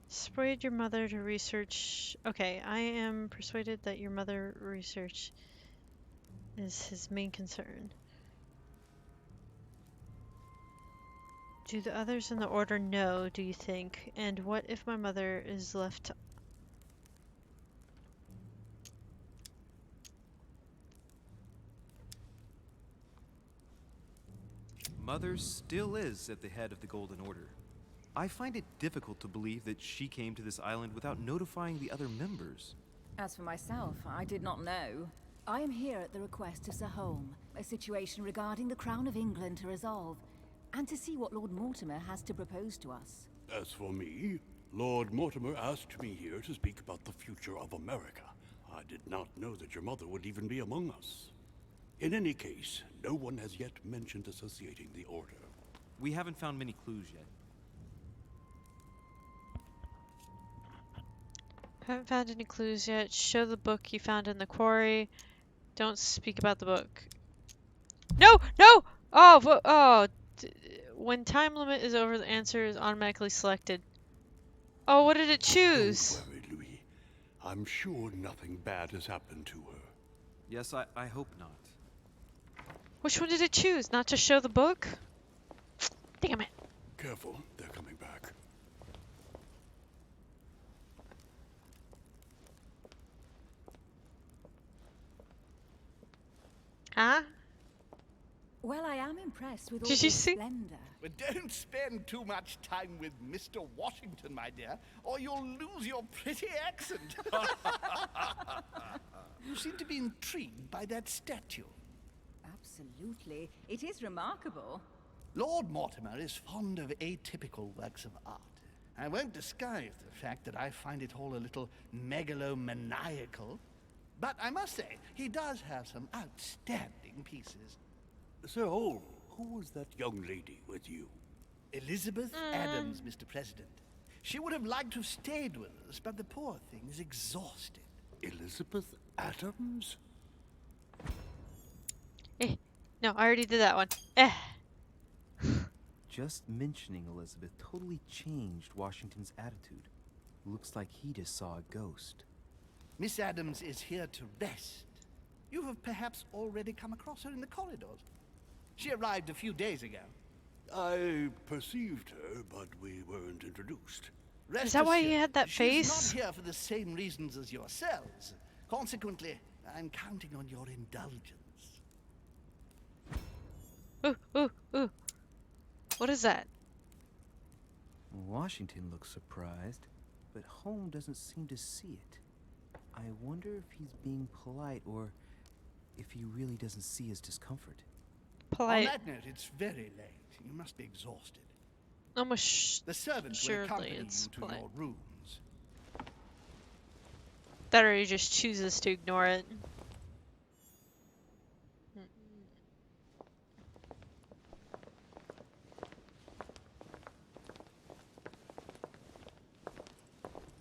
Persuade your mother to research. Okay, I am persuaded that your mother research is his main concern. Do the others in the Order know, do you think? And what if my mother is left to... Mother still is at the head of the Golden Order. I find it difficult to believe that she came to this island without notifying the other members. As for myself, I did not know. I am here at the request of Sir Holm, a situation regarding the Crown of England to resolve, and to see what Lord Mortimer has to propose to us. As for me, Lord Mortimer asked me here to speak about the future of America. I did not know that your mother would even be among us. In any case, no one has yet mentioned associating the Order. We haven't found many clues yet. Haven't found any clues yet. Show the book you found in the quarry. Don't speak about the book. No! No! Oh! Oh! When time limit is over, the answer is automatically selected. Oh, what did it choose? Don't worry, Louis. I'm sure nothing bad has happened to her. Yes, I hope not. Which one did it choose? Not to show the book? Damn it. Careful, they're coming back. Huh? Well, I am impressed with all Did you this see? splendor. But don't spend too much time with Mr. Washington, my dear, or you'll lose your pretty accent. You seem to be intrigued by that statue. Absolutely. It is remarkable. Lord Mortimer is fond of atypical works of art. I won't disguise the fact that I find it all a little megalomaniacal. But I must say, he does have some outstanding pieces. So, who was that young lady with you? Elizabeth Adams, Mr. President. She would have liked to have stayed with us, but the poor thing is exhausted. Elizabeth Adams? Eh. No, I already did that one. Eh. Just mentioning Elizabeth totally changed Washington's attitude. Looks like he just saw a ghost. Miss Adams is here to rest. You have perhaps already come across her in the corridors. She arrived a few days ago. I perceived her, but we weren't introduced. Rest Is that why he assured, had that she's face? not here for the same reasons as yourselves. Consequently, I'm counting on your indulgence. Ooh, ooh, ooh. What is that? Washington looks surprised, but Holmes doesn't seem to see it. I wonder if he's being polite or if he really doesn't see his discomfort. Polite. On that note, it's very late. You must be exhausted. Almost The servants will surely accompany you it's to polite. your rooms. That or he just chooses to ignore it.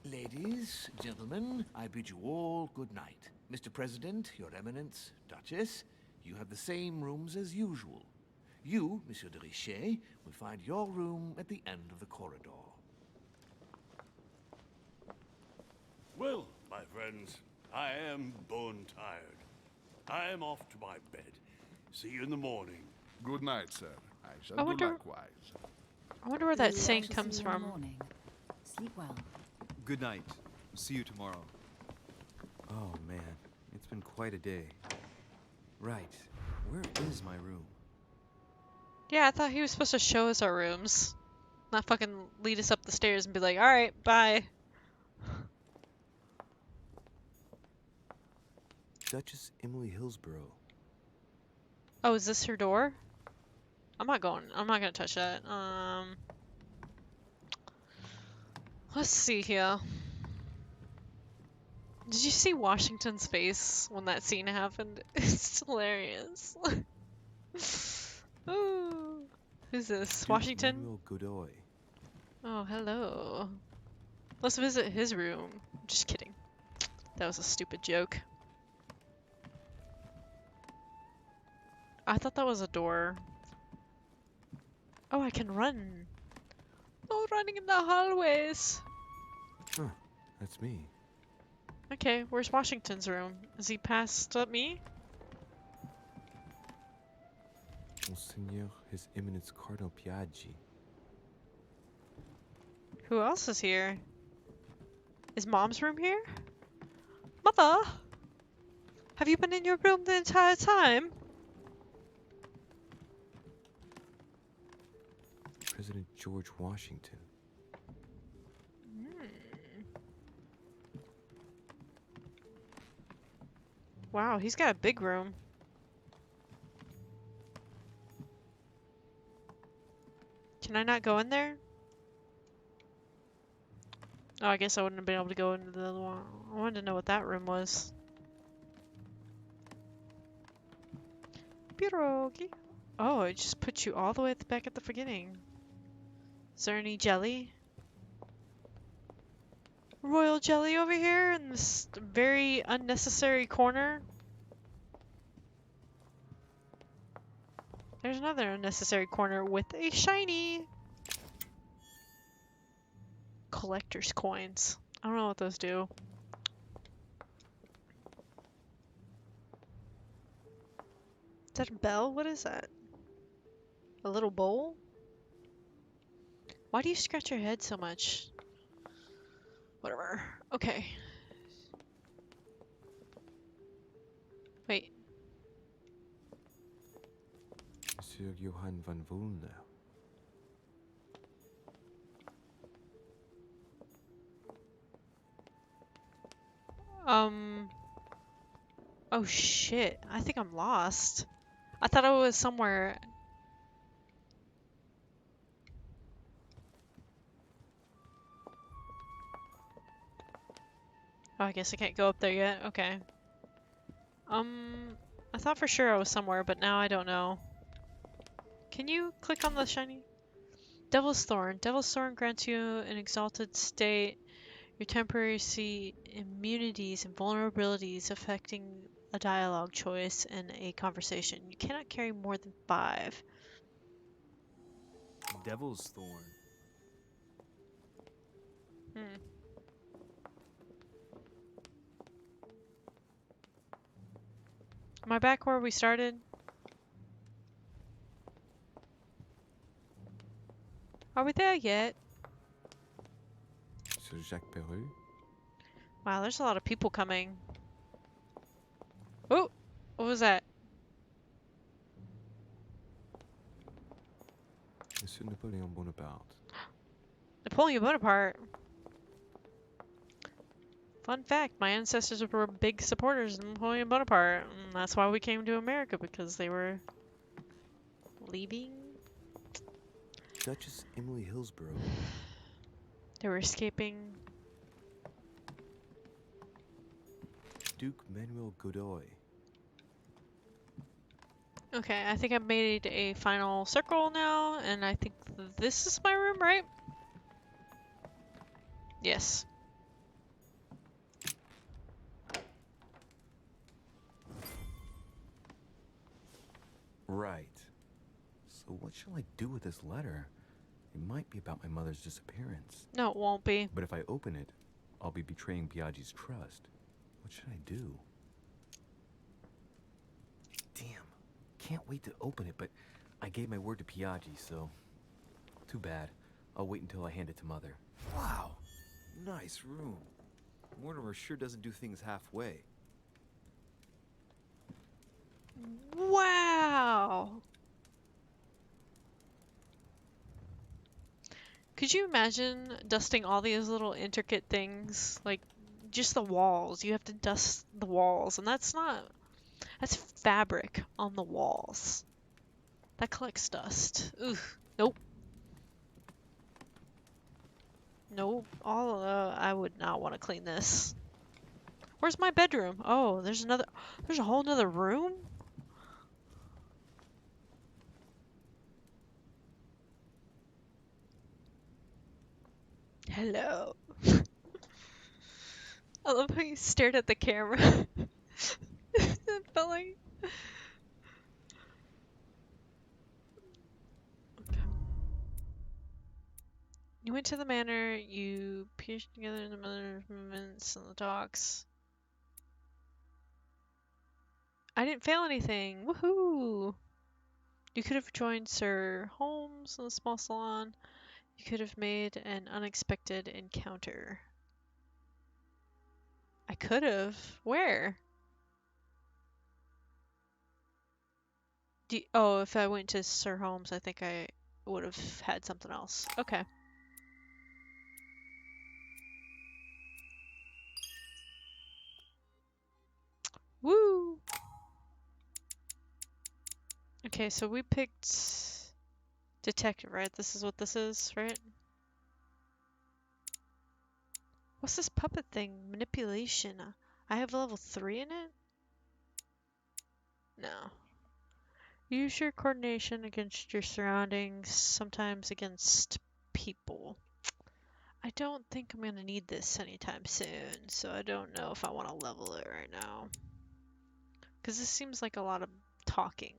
Ladies, gentlemen, I bid you all good night. Mr. President, Your Eminence, Duchess, you have the same rooms as usual. You, Monsieur de Richet, will find your room at the end of the corridor. Well, my friends, I am bone tired. I am off to my bed. See you in the morning. Good night, sir. I shall I do wonder- likewise. I wonder where that Louis, I saying shall comes see you in the from. morning. Sleep well. Good night. See you tomorrow. Oh man, it's been quite a day. Right, where is my room? Yeah, I thought he was supposed to show us our rooms. Not fucking lead us up the stairs and be like, alright, bye. Duchess Emily Hillsborough. Oh, is this her door? I'm not gonna touch that. Let's see here. Did you see Washington's face when that scene happened? It's hilarious. Ooh. Who's this? Duke Washington? Manuel Godoy. Oh, hello. Let's visit his room. Just kidding. That was a stupid joke. I thought that was a door. Oh, I can run. Oh, running in the hallways. Huh, that's me. Okay, where's Washington's room? Is he past up me? Monseigneur, His Eminence Cardinal Piaggi. Who else is here? Is Mom's room here? Mother! Have you been in your room the entire time? President George Washington. Wow, he's got a big room. Can I not go in there? Oh, I guess I wouldn't have been able to go into the other one. I wanted to know what that room was. Pierogi. Oh, it just puts you all the way at the back at the beginning. Is there any jelly? Royal jelly over here in this very unnecessary corner. There's another unnecessary corner with a shiny. Collector's coins. I don't know what those do. Is that a bell? What is that? A little bowl? Why do you scratch your head so much? Whatever. Okay. Wait. Monsieur Johann van Vulner. Oh shit. I think I'm lost. I thought I was somewhere. Oh, I guess I can't go up there yet. Okay. I thought for sure I was somewhere, but now I don't know. Can you click on the shiny? Devil's Thorn. Devil's Thorn grants you an exalted state. Your temporary see immunities and vulnerabilities affecting a dialogue choice and a conversation. You cannot carry more than 5. Devil's Thorn. Hmm. Am I back where we started? Are we there yet? Sir Jacques Perru? Wow, there's a lot of people coming. Oh, what was that? Monsieur Napoleon Bonaparte. Napoleon Bonaparte. Fun fact, my ancestors were big supporters of Napoleon Bonaparte. And that's why we came to America, because they were leaving. Duchess Emily Hillsborough. They were escaping. Duke Manuel Godoy. Okay, I think I've made a final circle now, and I think this is my room, right? Yes. Right. So what shall I do with this letter? It might be about my mother's disappearance. No, it won't be. But if I open it, I'll be betraying Biaggi's trust. What should I do? Damn. Can't wait to open it, but I gave my word to Biaggi, so... Too bad. I'll wait until I hand it to Mother. Wow. Nice room. Mortimer sure doesn't do things halfway. Wow! Could you imagine dusting all these little intricate things? Like, just the walls. You have to dust the walls, and that's fabric on the walls. That collects dust. Ugh. Nope. Nope. I would not want to clean this. Where's my bedroom? Oh, there's a whole nother room? Hello. I love how you stared at the camera. It felt like... You went to the manor, you pieced together the mother's movements and the talks. I didn't fail anything! Woohoo! You could have joined Sir Holmes in the small salon. You could have made an unexpected encounter. I could have? Where? Oh, if I went to Sir Holmes, I think I would have had something else. Okay. Woo! Okay, so we picked detective, right? This is what this is, right? What's this puppet thing? Manipulation. I have level 3 in it? No. Use your coordination against your surroundings, sometimes against people. I don't think I'm gonna need this anytime soon, so I don't know if I want to level it right now. Because this seems like a lot of talking.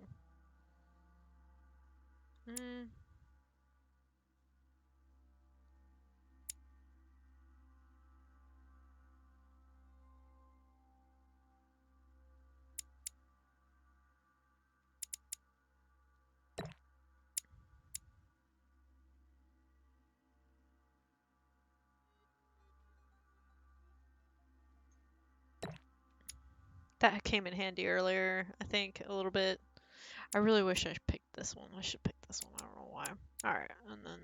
That came in handy earlier, I think, a little bit. I really wish I picked this one. I should pick this one. I don't know why. Alright, and then,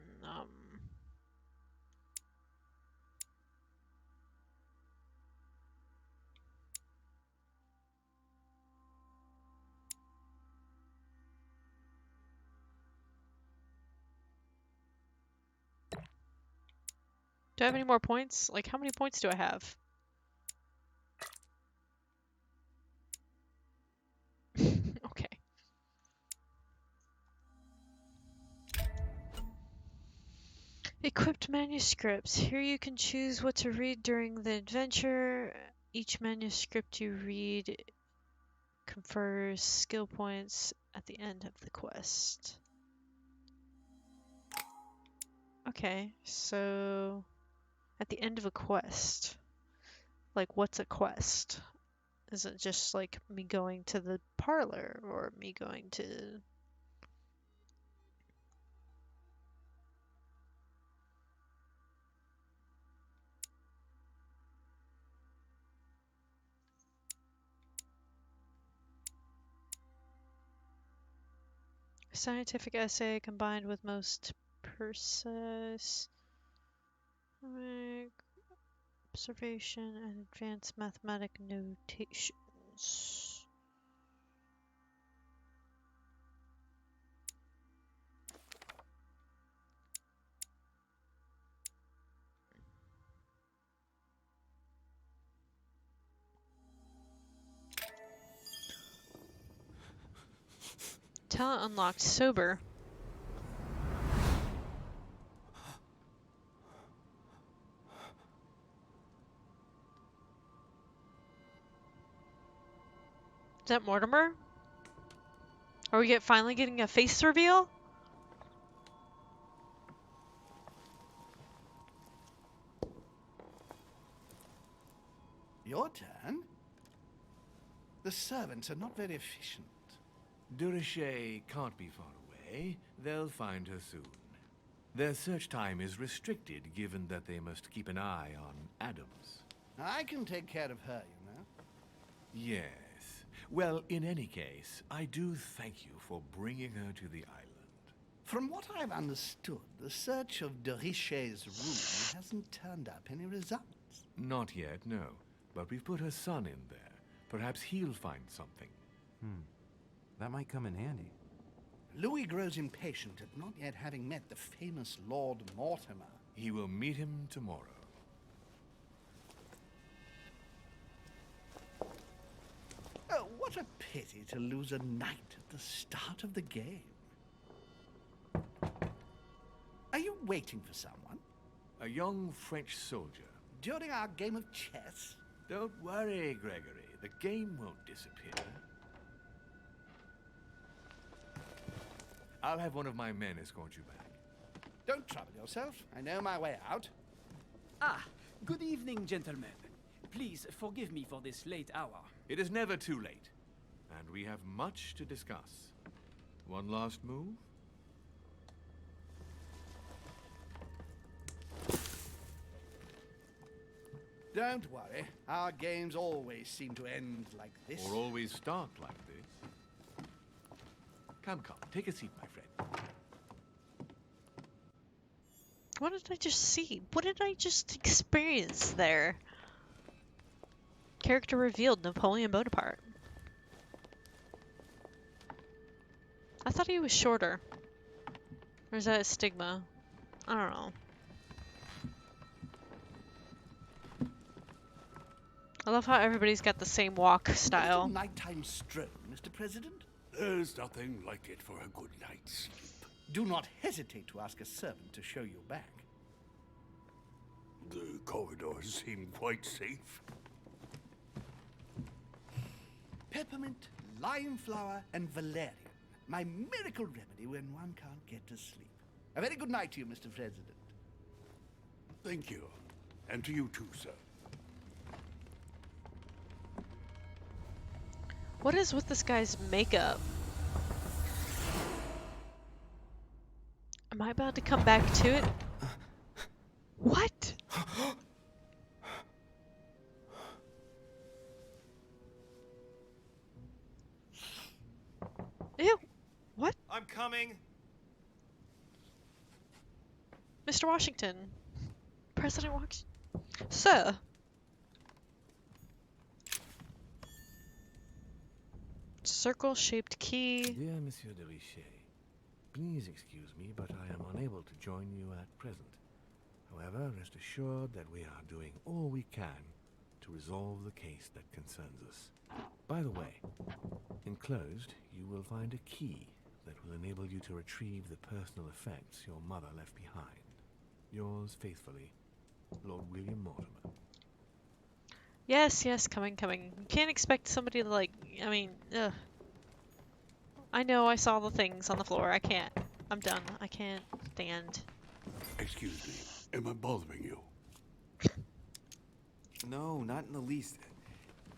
do I have any more points? Like, how many points do I have? Okay. Equipped manuscripts. Here you can choose what to read during the adventure. Each manuscript you read confers skill points at the end of the quest. Okay, so at the end of a quest, like what's a quest? Is it just like me going to the parlor or me going to... Scientific essay combined with most precise observation and advanced mathematic notations. Talent unlocked. Sober. Is that Mortimer? Are we finally getting a face reveal? Your turn? The servants are not very efficient. Durocher can't be far away. They'll find her soon. Their search time is restricted, given that they must keep an eye on Adams. I can take care of her, you know. Yes. Well, in any case, I do thank you for bringing her to the island. From what I've understood, the search of Durocher's room hasn't turned up any results. Not yet, no. But we've put her son in there. Perhaps he'll find something. That might come in handy. Louis grows impatient at not yet having met the famous Lord Mortimer. He will meet him tomorrow. Oh, what a pity to lose a knight at the start of the game. Are you waiting for someone? A young French soldier. During our game of chess? Don't worry, Gregory. The game won't disappear. I'll have one of my men escort you back. Don't trouble yourself. I know my way out. Ah, good evening, gentlemen. Please forgive me for this late hour. It is never too late, and we have much to discuss. One last move? Don't worry. Our games always seem to end like this. Or always start like this. Come, take a seat, my friend. What did I just see? What did I just experience there? Character revealed, Napoleon Bonaparte. I thought he was shorter. Or is that a stigma? I don't know. I love how everybody's got the same walk style. A little nighttime stroll, Mr. President? There's nothing like it for a good night's sleep. Do not hesitate to ask a servant to show you back. The corridors seem quite safe. Peppermint, lime flower, and valerian. My miracle remedy when one can't get to sleep. A very good night to you, Mr. President. Thank you. And to you too, sir. What is with this guy's makeup? Am I about to come back to it? What? coming. Mr. Washington. President Washington. Sir. Circle-shaped key. Dear Monsieur de Richet, please excuse me, but I am unable to join you at present. However, rest assured that we are doing all we can to resolve the case that concerns us. By the way, enclosed, you will find a key that will enable you to retrieve the personal effects your mother left behind. Yours faithfully, Lord William Mortimer. Yes, yes, coming. You can't expect somebody to, like, I mean, ugh. I know I saw the things on the floor. I can't. I'm done. I can't stand. Excuse me. Am I bothering you? No, not in the least.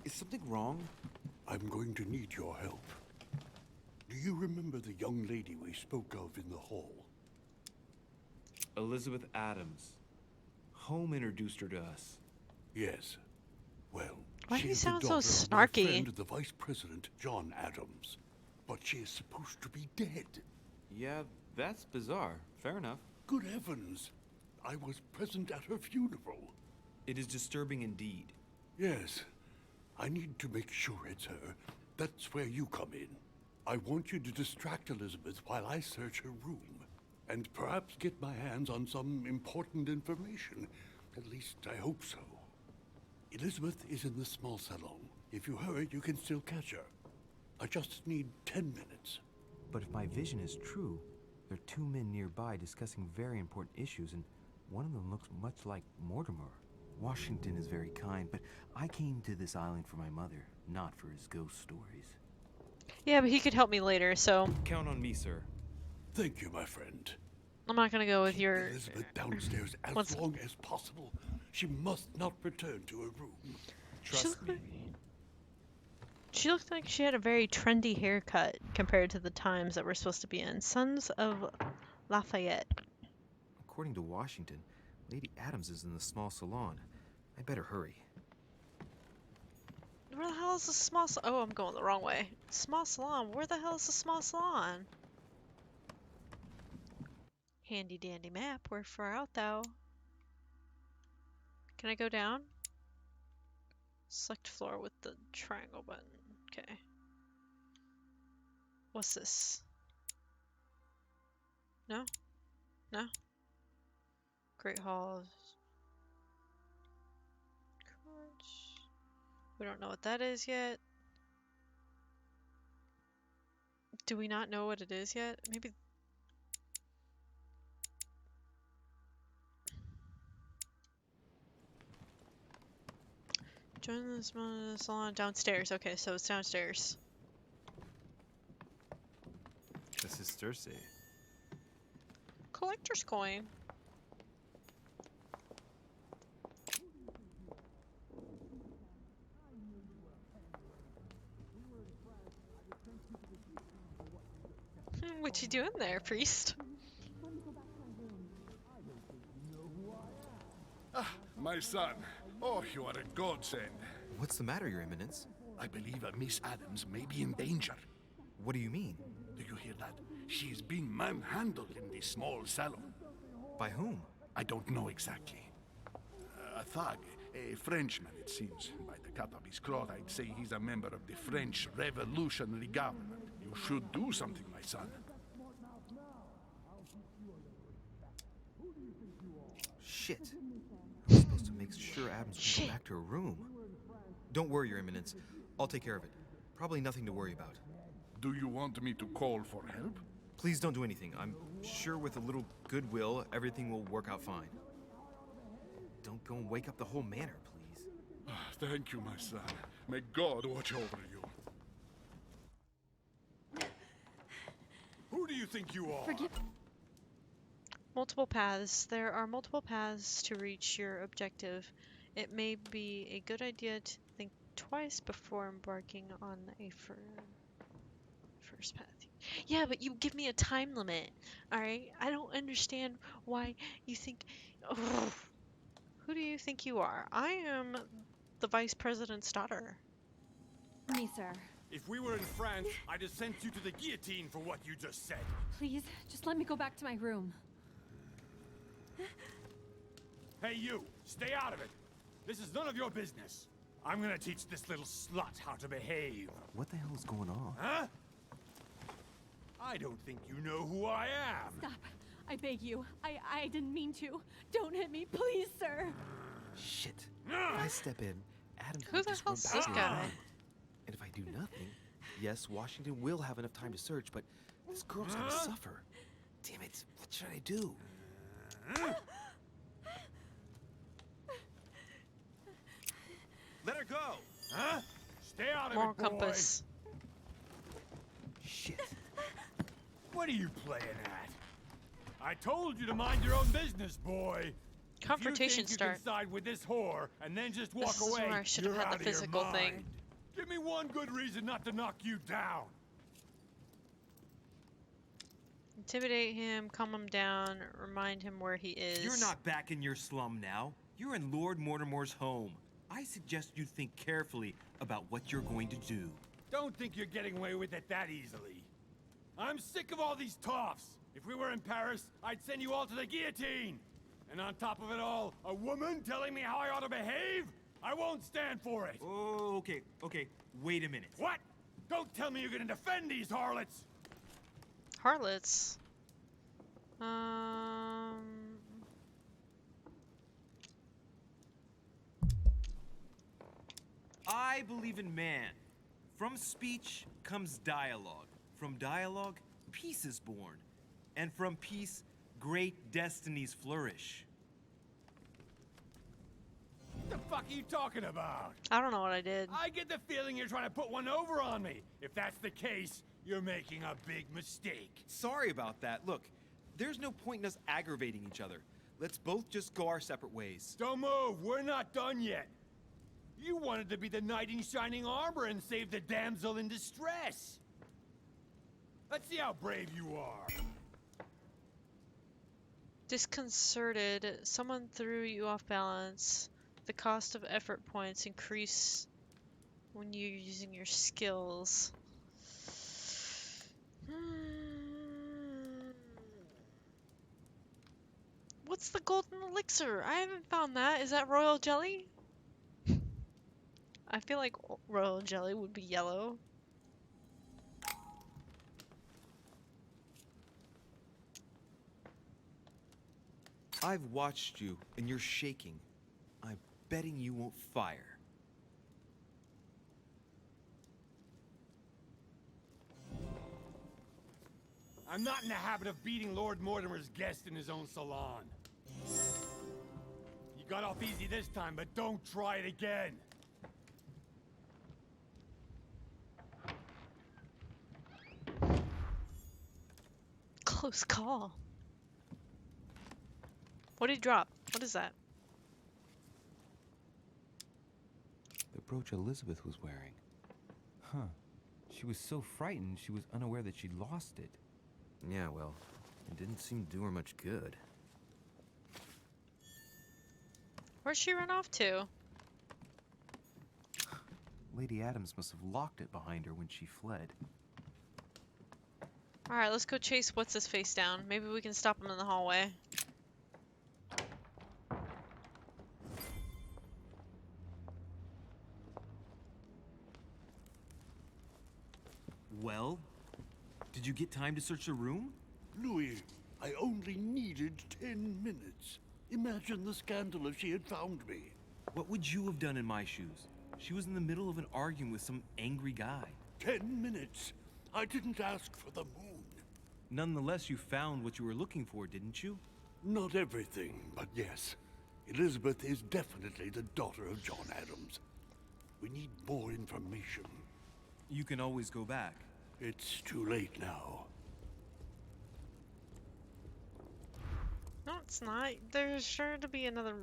Is something wrong? I'm going to need your help. Do you remember the young lady we spoke of in the hall? Elizabeth Adams. Home introduced her to us. Yes. Well, Why do you she's the sound so daughter of my snarky? friend, the Vice President, John Adams. But she is supposed to be dead. Yeah, that's bizarre. Fair enough. Good heavens. I was present at her funeral. It is disturbing indeed. Yes. I need to make sure it's her. That's where you come in. I want you to distract Elizabeth while I search her room. And perhaps get my hands on some important information. At least I hope so. Elizabeth is in the small salon. If you hurry, you can still catch her. I just need 10 minutes. But if my vision is true, there are two men nearby discussing very important issues, and one of them looks much like Mortimer. Washington is very kind, but I came to this island for my mother, not for his ghost stories. Yeah, but he could help me later, so Count on me, sir. Thank you, my friend. I'm not gonna go with Keep your... Elizabeth downstairs as long as possible. She must not return to her room. Trust me. She looked like she had a very trendy haircut compared to the times that we're supposed to be in. Sons of Lafayette. According to Washington, Lady Adams is in the small salon. I better hurry. Where the hell is the small Oh, I'm going the wrong way. Small salon? Where the hell is the small salon? Handy dandy map. We're far out though. Can I go down? Select floor with the triangle button. Okay. What's this? No? No? Great Halls. We don't know what that is yet. Do we not know what it is yet? Maybe. Join this salon downstairs. Okay, so it's downstairs. This is Cersei. Collector's coin. What you doing there, priest? Ah, my son. Oh, you are a godsend. What's the matter, Your Eminence? I believe a Miss Adams may be in danger. What do you mean? Do you hear that? She is being manhandled in the small salon. By whom? I don't know exactly. A thug, a Frenchman, it seems. By the cut of his cloth, I'd say he's a member of the French Revolutionary Government. You should do something, my son. Shit. I was supposed to make sure Adams would go back to her room. Don't worry, Your Eminence. I'll take care of it. Probably nothing to worry about. Do you want me to call for help? Please don't do anything. I'm sure with a little goodwill, everything will work out fine. Don't go and wake up the whole manor, please. Thank you, my son. May God watch over you. Who do you think you are? Multiple paths. There are multiple paths to reach your objective. It may be a good idea to think twice before embarking on a first path. Yeah, but you give me a time limit, alright? I don't understand why you think... Ugh. Who do you think you are? I am the Vice President's daughter. Me, sir. If we were in France, I'd have sent you to the guillotine for what you just said. Please, just let me go back to my room. Hey, you! Stay out of it! This is none of your business. I'm gonna teach this little slut how to behave. What the hell is going on? Huh? I don't think you know who I am. Stop. I beg you. I didn't mean to. Don't hit me, please, sir. Shit. If I step in, Adam Who will the just run hell's back this to guy? him. And if I do nothing, yes, Washington will have enough time to search, but this girl's gonna suffer. Damn it, what should I do? Let her go! Huh? Stay out of Moral it, boy. compass. Shit. What are you playing at? I told you to mind your own business, boy. Confrontation if you think start. You can side with this whore and then just walk This is away. where I should have you're had out the of your physical thing. mind. Give me one good reason not to knock you down. Intimidate him, calm him down, remind him where he is. You're not back in your slum now. You're in Lord Mortimer's home. I suggest you think carefully about what you're going to do. Don't think you're getting away with it that easily. I'm sick of all these toffs. If we were in Paris, I'd send you all to the guillotine. And on top of it all, a woman telling me how I ought to behave? I won't stand for it. Oh, okay. Wait a minute. What? Don't tell me you're gonna defend these harlots. Harlots. I believe in man. From speech comes dialogue. From dialogue, peace is born. And from peace, great destinies flourish. What the fuck are you talking about? I don't know what I did. I get the feeling you're trying to put one over on me. If that's the case, you're making a big mistake. Sorry about that. Look, there's no point in us aggravating each other. Let's both just go our separate ways. Don't move. We're not done yet. You wanted to be the knight in shining armor and save the damsel in distress. Let's see how brave you are. Disconcerted. Someone threw you off balance. The cost of effort points increase when you're using your skills. What's the golden elixir? I haven't found that. Is that royal jelly? I feel like royal jelly would be yellow. I've watched you, and you're shaking. I'm betting you won't fire. I'm not in the habit of beating Lord Mortimer's guest in his own salon. You got off easy this time, but don't try it again. Close call. What did he drop? What is that? The brooch Elizabeth was wearing. Huh. She was so frightened she was unaware that she'd lost it. Yeah, well, it didn't seem to do her much good. Where'd she run off to? Lady Adams must have locked it behind her when she fled. Alright, let's go chase what's-his-face down. Maybe we can stop him in the hallway. Well, did you get time to search the room? Louis, I only needed 10 minutes. Imagine the scandal if she had found me. What would you have done in my shoes? She was in the middle of an argument with some angry guy. 10 minutes? I didn't ask for the moon. Nonetheless, you found what you were looking for, didn't you? Not everything, but yes. Elizabeth is definitely the daughter of John Adams. We need more information. You can always go back. It's too late now. No, it's not. There's sure to be another...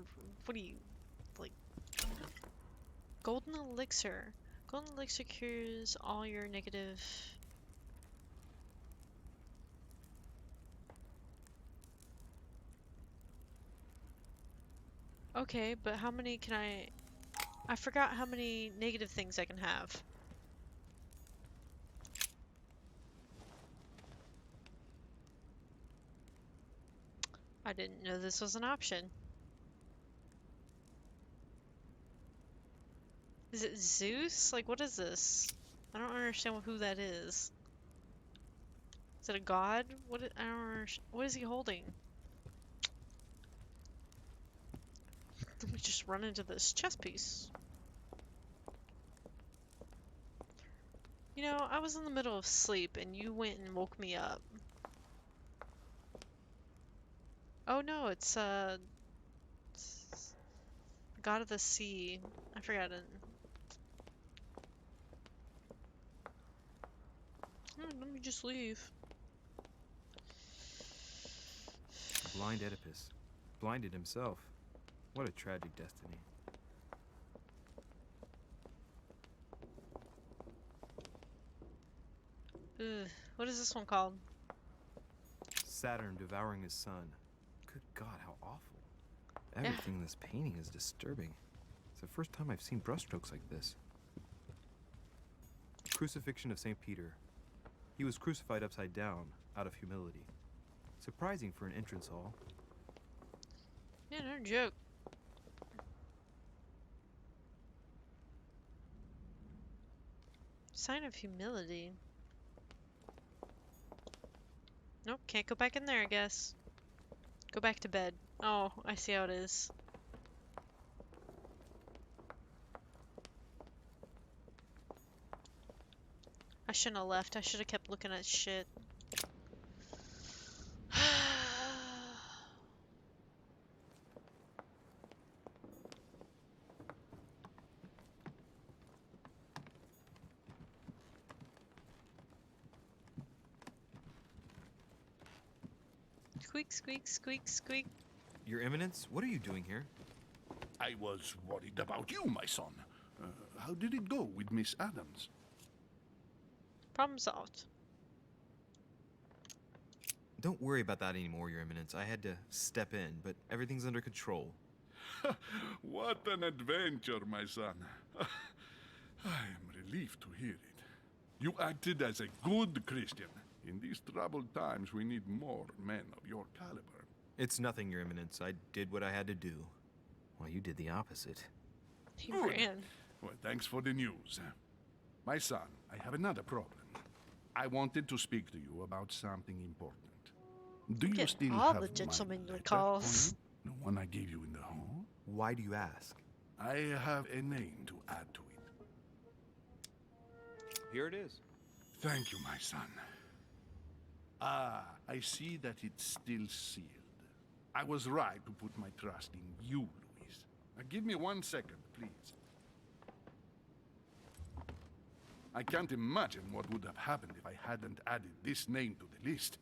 What do you... like... Golden elixir. Golden elixir cures all your negative... Okay, but how many can I forgot how many negative things I can have. I didn't know this was an option. Is it Zeus? Like, what is this? I don't understand who that is. Is it a god? I don't understand. What is he holding? Let me just run into this chess piece. You know, I was in the middle of sleep and you went and woke me up. Oh no, it's God of the Sea. I forgot it. Let me just leave. A blind Oedipus. Blinded himself. What a tragic destiny. Ugh, what is this one called? Saturn devouring his son. Good God, how awful. Everything in this painting is disturbing. It's the first time I've seen brushstrokes like this. Crucifixion of St. Peter. He was crucified upside down, out of humility. Surprising for an entrance hall. Yeah, no joke. Sign of humility. Nope, can't go back in there, I guess. Go back to bed. Oh, I see how it is. I shouldn't have left. I should have kept looking at shit. Squeak, squeak, squeak, squeak. Your Eminence, what are you doing here? I was worried about you, my son. How did it go with Miss Adams? Problem solved. Don't worry about that anymore, Your Eminence. I had to step in, but everything's under control. What an adventure, my son. I am relieved to hear it. You acted as a good Christian. In these troubled times, we need more men of your caliber. It's nothing, Your Eminence. I did what I had to do. Well, you did the opposite. He Good. ran. Well, thanks for the news. My son, I have another problem. I wanted to speak to you about something important. Do you Get still all have the gentlemanly my calls. letter on you? The one I gave you in the hall? Why do you ask? I have a name to add to it. Here it is. Thank you, my son. Ah, I see that it's still sealed. I was right to put my trust in you, Louise. Now, give me 1 second, please. I can't imagine what would have happened if I hadn't added this name to the list.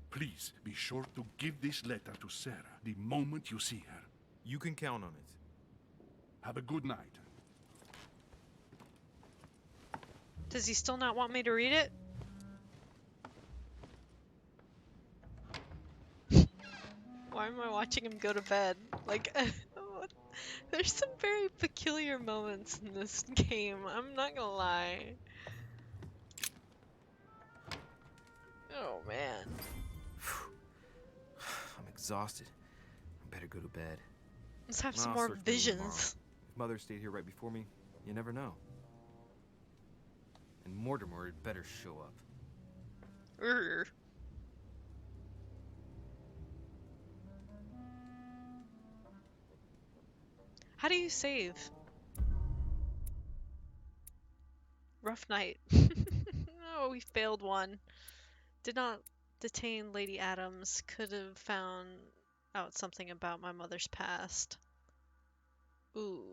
Please be sure to give this letter to Sarah the moment you see her. You can count on it. Have a good night. Does he still not want me to read it? Why am I watching him go to bed? Like, there's some very peculiar moments in this game. I'm not gonna lie. Oh, man. I'm exhausted. I better go to bed. Let's have some I'll more search for you tomorrow. visions. If Mother stayed here right before me, you never know. And Mortimer had better show up. Urgh. How do you save? Rough night. Oh, we failed one. Did not detain Lady Adams. Could have found out something about my mother's past. Ooh.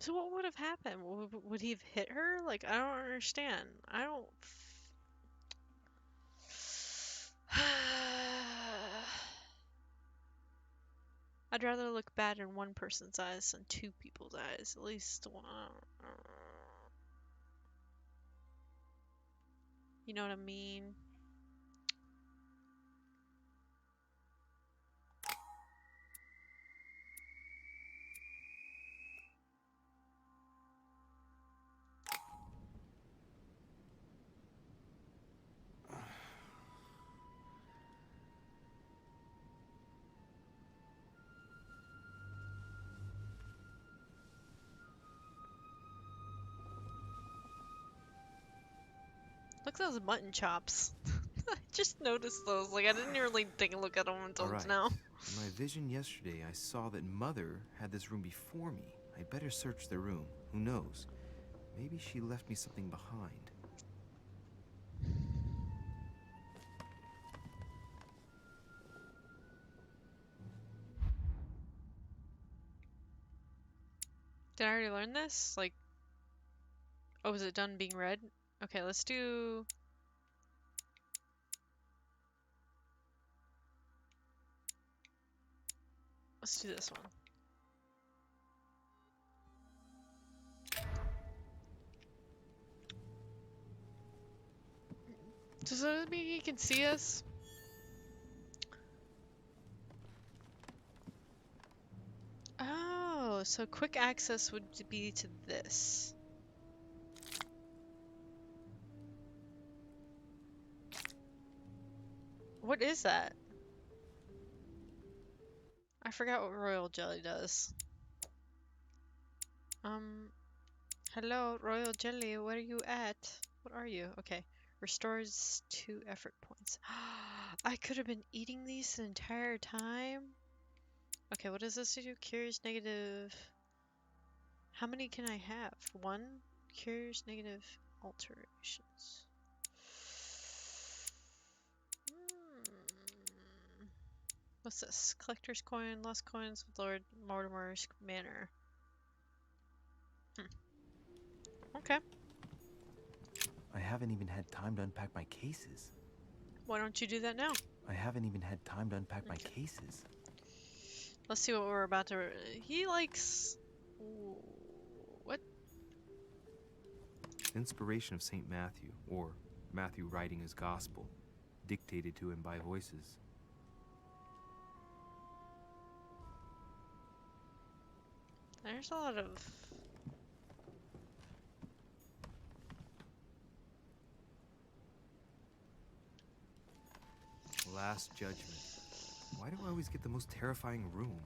So what would have happened? Would he have hit her? Like, I don't understand. I don't... I'd rather look bad in one person's eyes than two people's eyes. At least one. You know what I mean? Look at those mutton chops. I just noticed those. Like, I didn't really take a look at them until Alright. now. In my vision yesterday, I saw that Mother had this room before me. I'd better search the room. Who knows? Maybe she left me something behind. Did I already learn this? Like, oh, is it done being read? Okay, let's do... Let's do this one. Does that mean he can see us? Oh, so quick access would be to this. What is that? I forgot what royal jelly does. Hello, royal jelly, where are you at? What are you? Okay. Restores 2 effort points. I could have been eating these the entire time? Okay, what does this do? Cures negative... How many can I have? 1? Cures negative alterations. What's this? Collector's coin, lost coins with Lord Mortimer's manor. Okay. I haven't even had time to unpack my cases. Why don't you do that now? I haven't even had time to unpack my cases. Let's see what we're about to... He likes... What? Inspiration of St. Matthew, or Matthew writing his gospel, dictated to him by voices. There's a lot of... Last Judgment. Why do I always get the most terrifying room?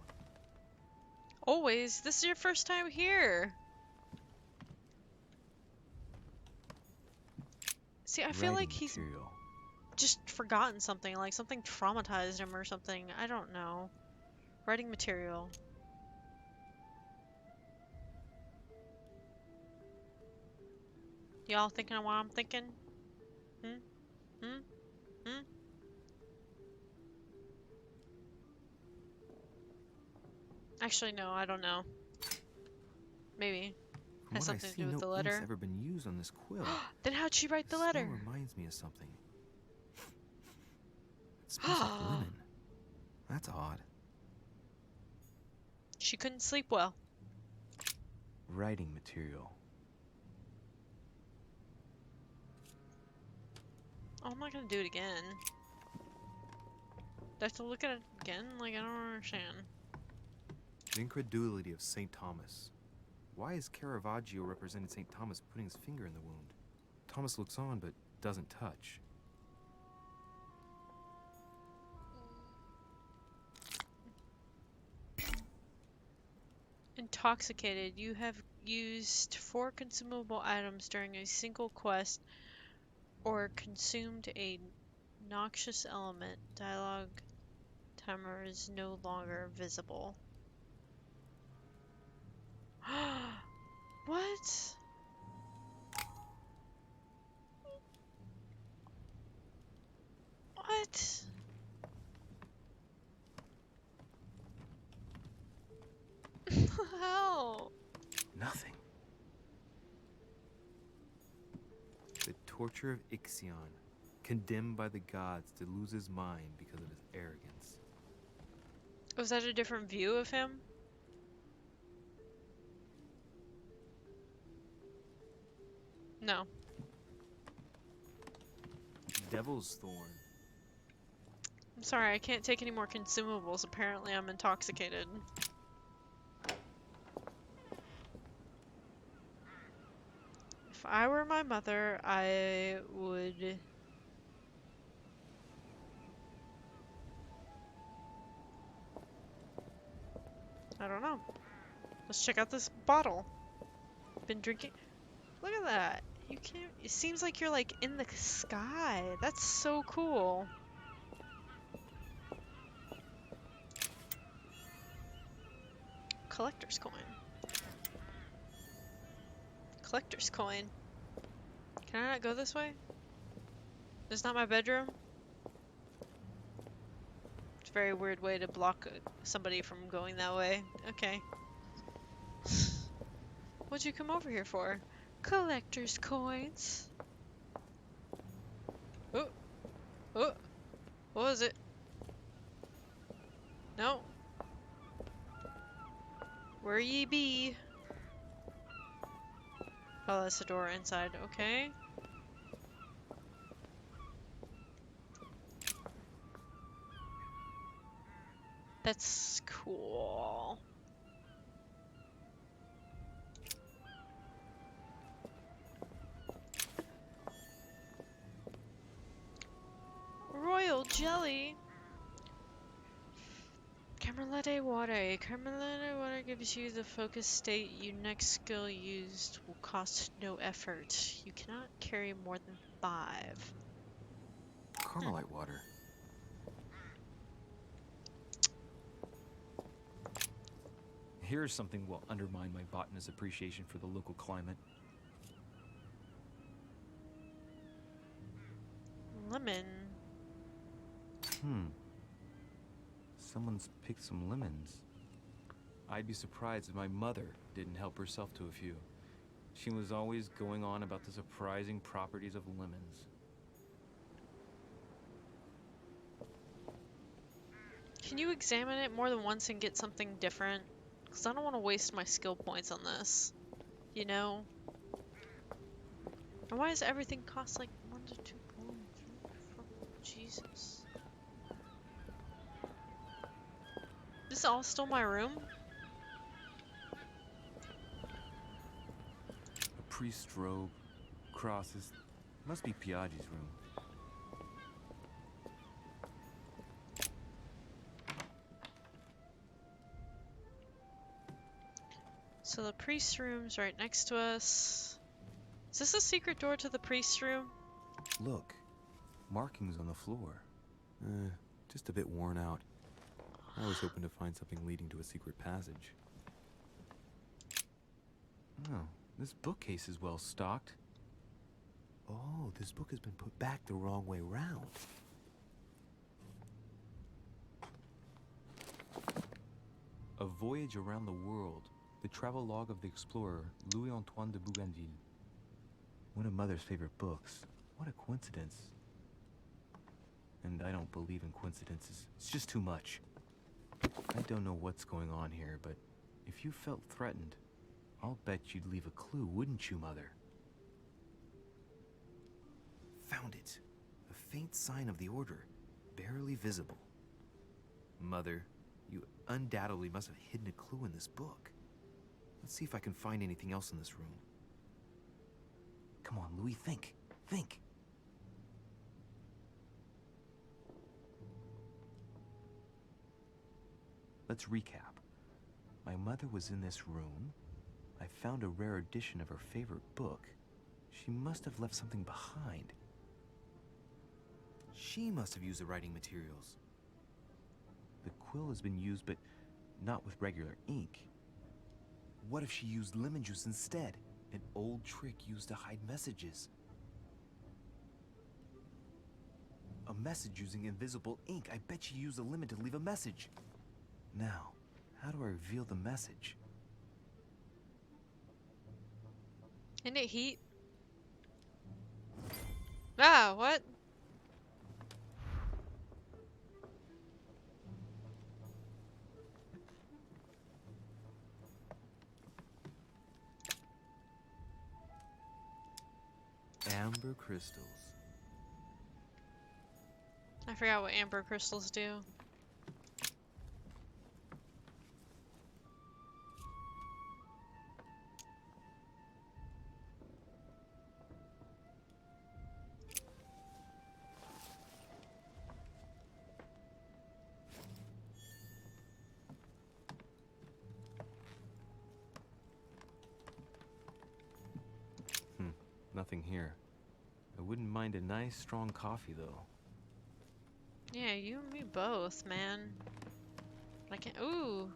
Always? This is your first time here. See, I feel like he's just forgotten something, like something traumatized him or something. I don't know. Writing material. Y'all thinking of what I'm thinking? Actually, no, I don't know. Maybe. From Has what something I to see, do with no the letter. ink's ever been used on this quill. Then how'd she write the This letter? smell reminds me of something. It smells like linen. That's odd. She couldn't sleep well. Writing material. Oh, I'm not gonna do it again. Do I have to look at it again? Like, I don't understand. The incredulity of St. Thomas. Why is Caravaggio representing St. Thomas putting his finger in the wound? Thomas looks on but doesn't touch. Intoxicated. You have used 4 consumable items during a single quest or consumed a noxious element. Dialogue timer is no longer visible. What? What? Hell? Nothing. The torture of Ixion, condemned by the gods to lose his mind because of his arrogance. Was that a different view of him? No. Devil's Thorn. I'm sorry, I can't take any more consumables. Apparently I'm intoxicated. If I were my mother, I would... I don't know. Let's check out this bottle. Been drinking... Look at that. You can't. It seems like you're like in the sky. That's so cool. Collector's coin. Collector's coin. Can I not go this way? It's not my bedroom? It's a very weird way to block somebody from going that way. Okay. What'd you come over here for? Collector's coins. Oh. Oh. What was it? No. Where ye be? Oh, that's the door inside. Okay. That's cool. Royal jelly. Camerlete water. Camerlete water gives you the focus state. Your next skill used will cost no effort. You cannot carry more than 5. Carmelite water. Here's something will undermine my botanist's appreciation for the local climate. Lemon. Someone's picked some lemons. I'd be surprised if my mother didn't help herself to a few. She was always going on about the surprising properties of lemons. Can you examine it more than once and get something different? Because I don't want to waste my skill points on this. You know? And why does everything cost like 1 to 2 points? Jesus. This is all still my room? A priest's robe, crosses. Must be Piaggi's room. So the priest's room's right next to us. Is this a secret door to the priest's room? Look, markings on the floor. Just a bit worn out. I was hoping to find something leading to a secret passage. Oh, this bookcase is well stocked. Oh, this book has been put back the wrong way round. A Voyage Around the World. The travelogue of the explorer, Louis-Antoine de Bougainville. One of Mother's favorite books. What a coincidence. And I don't believe in coincidences. It's just too much. I don't know what's going on here, but if you felt threatened, I'll bet you'd leave a clue, wouldn't you, Mother? Found it. A faint sign of the order, barely visible. Mother, you undoubtedly must have hidden a clue in this book. Let's see if I can find anything else in this room. Come on, Louis, think. Think. Let's recap. My mother was in this room. I found a rare edition of her favorite book. She must have left something behind. She must have used the writing materials. The quill has been used, but not with regular ink. What if she used lemon juice instead? An old trick used to hide messages. A message using invisible ink. I bet she used a lemon to leave a message. Now, how do I reveal the message? Isn't it heat? Ah, what? Amber crystals. I forgot what amber crystals do. nothing here. I wouldn't mind a nice strong coffee though. Yeah, you and me both, man. I can't. Ooh,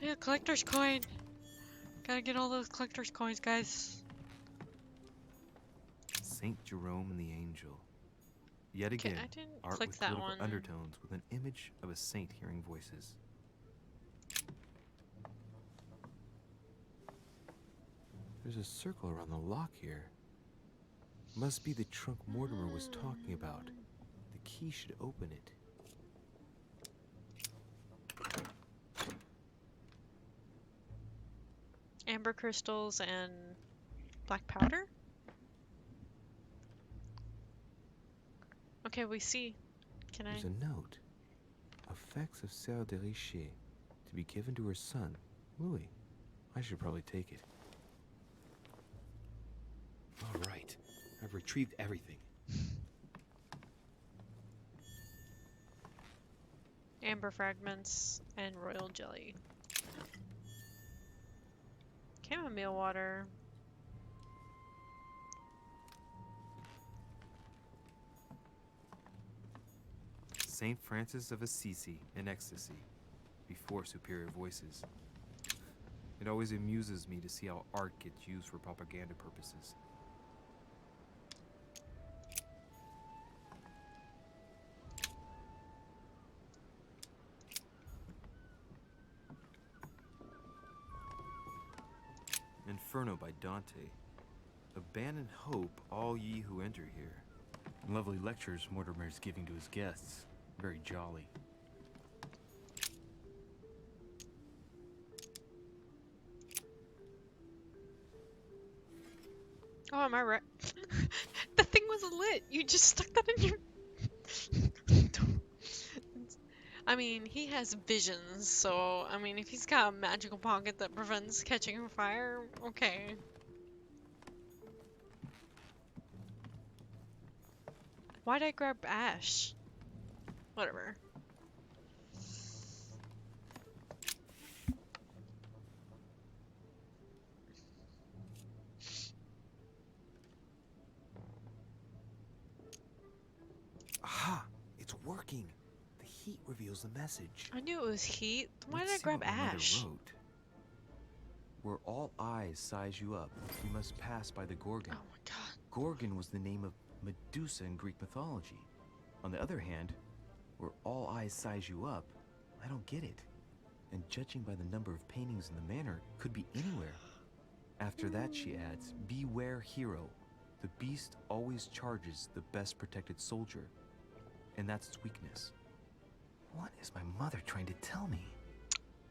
yeah, collector's coin. Gotta get all those collector's coins, guys. Saint Jerome and the Angel. Yet Okay, again, I didn't art click with that political one. undertones with an image of a saint hearing voices. There's a circle around the lock here. Must be the trunk Mortimer was talking about. The key should open it. Amber crystals and black powder? Okay, we see. Can I? There's a note. Effects of Sœur de Richer, to be given to her son, Louis. I should probably take it. All right. I've retrieved everything. Amber fragments and royal jelly. Chamomile water. Saint Francis of Assisi in ecstasy, before superior voices. It always amuses me to see how art gets used for propaganda purposes. Inferno by Dante. Abandon hope, all ye who enter here. Lovely lectures Mortimer's giving to his guests. Very jolly. Oh, am I right? The thing was lit. You just stuck that in your. I mean, he has visions, so I mean, if he's got a magical pocket that prevents catching fire, okay. Why'd I grab ash? Whatever. Aha! It's working! The heat reveals the message. I knew it was heat. Why did Let's I see grab what my mother ash? wrote. Where all eyes size you up, you must pass by the Gorgon. Oh my god. Gorgon was the name of Medusa in Greek mythology. On the other hand, where all eyes size you up, I don't get it. And judging by the number of paintings in the manor, it could be anywhere. After that, she adds, beware hero. The beast always charges the best protected soldier. And that's its weakness. What is my mother trying to tell me?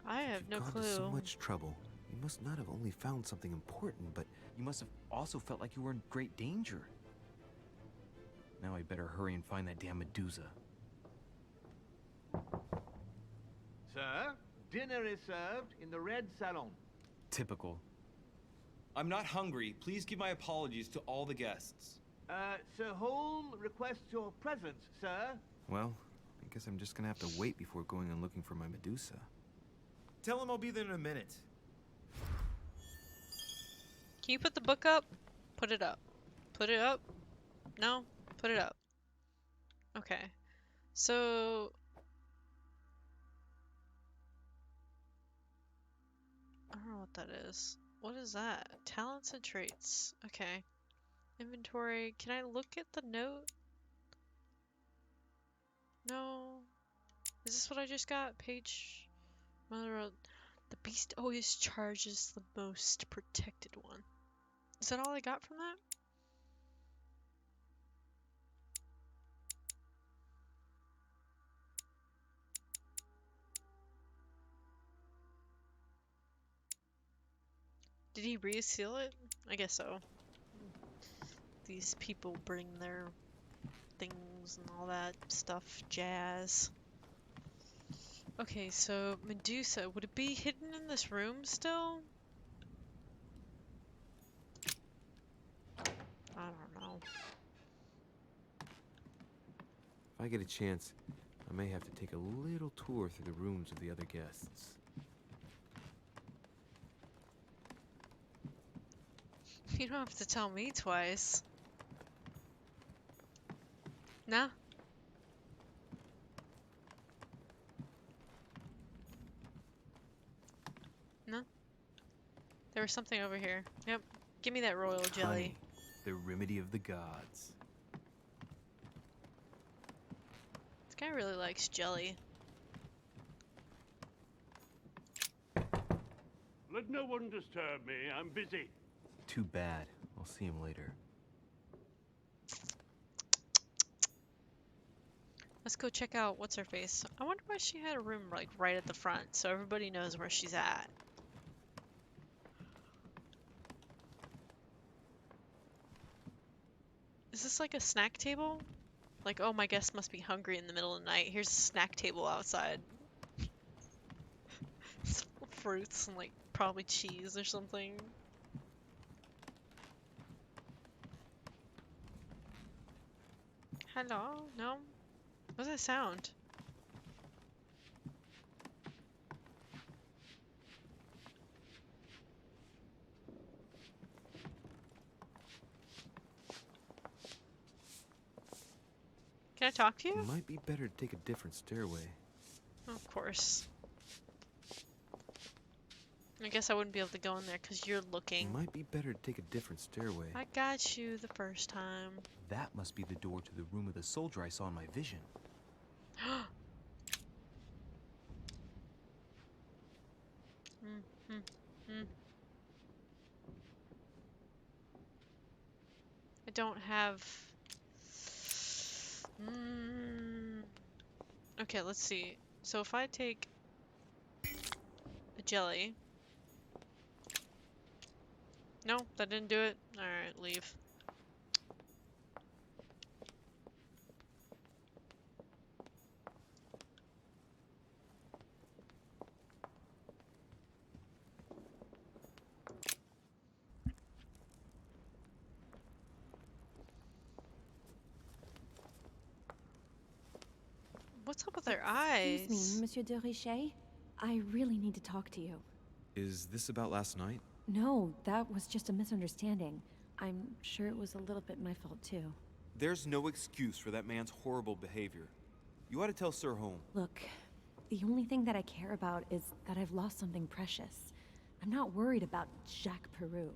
I have no Gone clue. to so much trouble. You must not have only found something important, but you must have also felt like you were in great danger. Now I better hurry and find that damn Medusa. Sir, dinner is served in the red salon. Typical. I'm not hungry. Please give my apologies to all the guests. Sir Holm requests your presence, sir. Well, I guess I'm just gonna have to wait before going and looking for my Medusa. Tell him I'll be there in a minute. Can you put the book up? Put it up. Put it up? No? Put it up. Okay. So... I don't know what that is. What is that? Talents and traits. Okay. Inventory. Can I look at the note? No. Is this what I just got? Page... Mother of... The beast always charges the most protected one. Is that all I got from that? Did he reseal it? I guess so. These people bring their things and all that stuff, jazz. Okay, so Medusa, would it be hidden in this room still? I don't know. If I get a chance, I may have to take a little tour through the rooms of the other guests. You don't have to tell me twice. No? No? There was something over here. Yep. Give me that royal jelly. Honey, the remedy of the gods. This guy really likes jelly. Let no one disturb me. I'm busy. Too bad. I'll see him later. Let's go check out what's her face. I wonder why she had a room like right at the front so everybody knows where she's at. Is this like a snack table? Like, oh, my guest must be hungry in the middle of the night. Here's a snack table outside. It's full of fruits and like probably cheese or something. Hello? No? What's that sound? Can I talk to you? It might be better to take a different stairway. Of course. I guess I wouldn't be able to go in there because you're looking. It might be better to take a different stairway. I got you the first time. That must be the door to the room of the soldier I saw in my vision. I don't have... Okay, let's see. So if I take a jelly... No, that didn't do it? Alright, leave. What's up with their eyes? Excuse me, Monsieur de Richet? I really need to talk to you. Is this about last night? No, that was just a misunderstanding. I'm sure it was a little bit my fault, too. There's no excuse for that man's horrible behavior. You ought to tell Sir Home. Look, the only thing that I care about is that I've lost something precious. I'm not worried about Jacques Peru.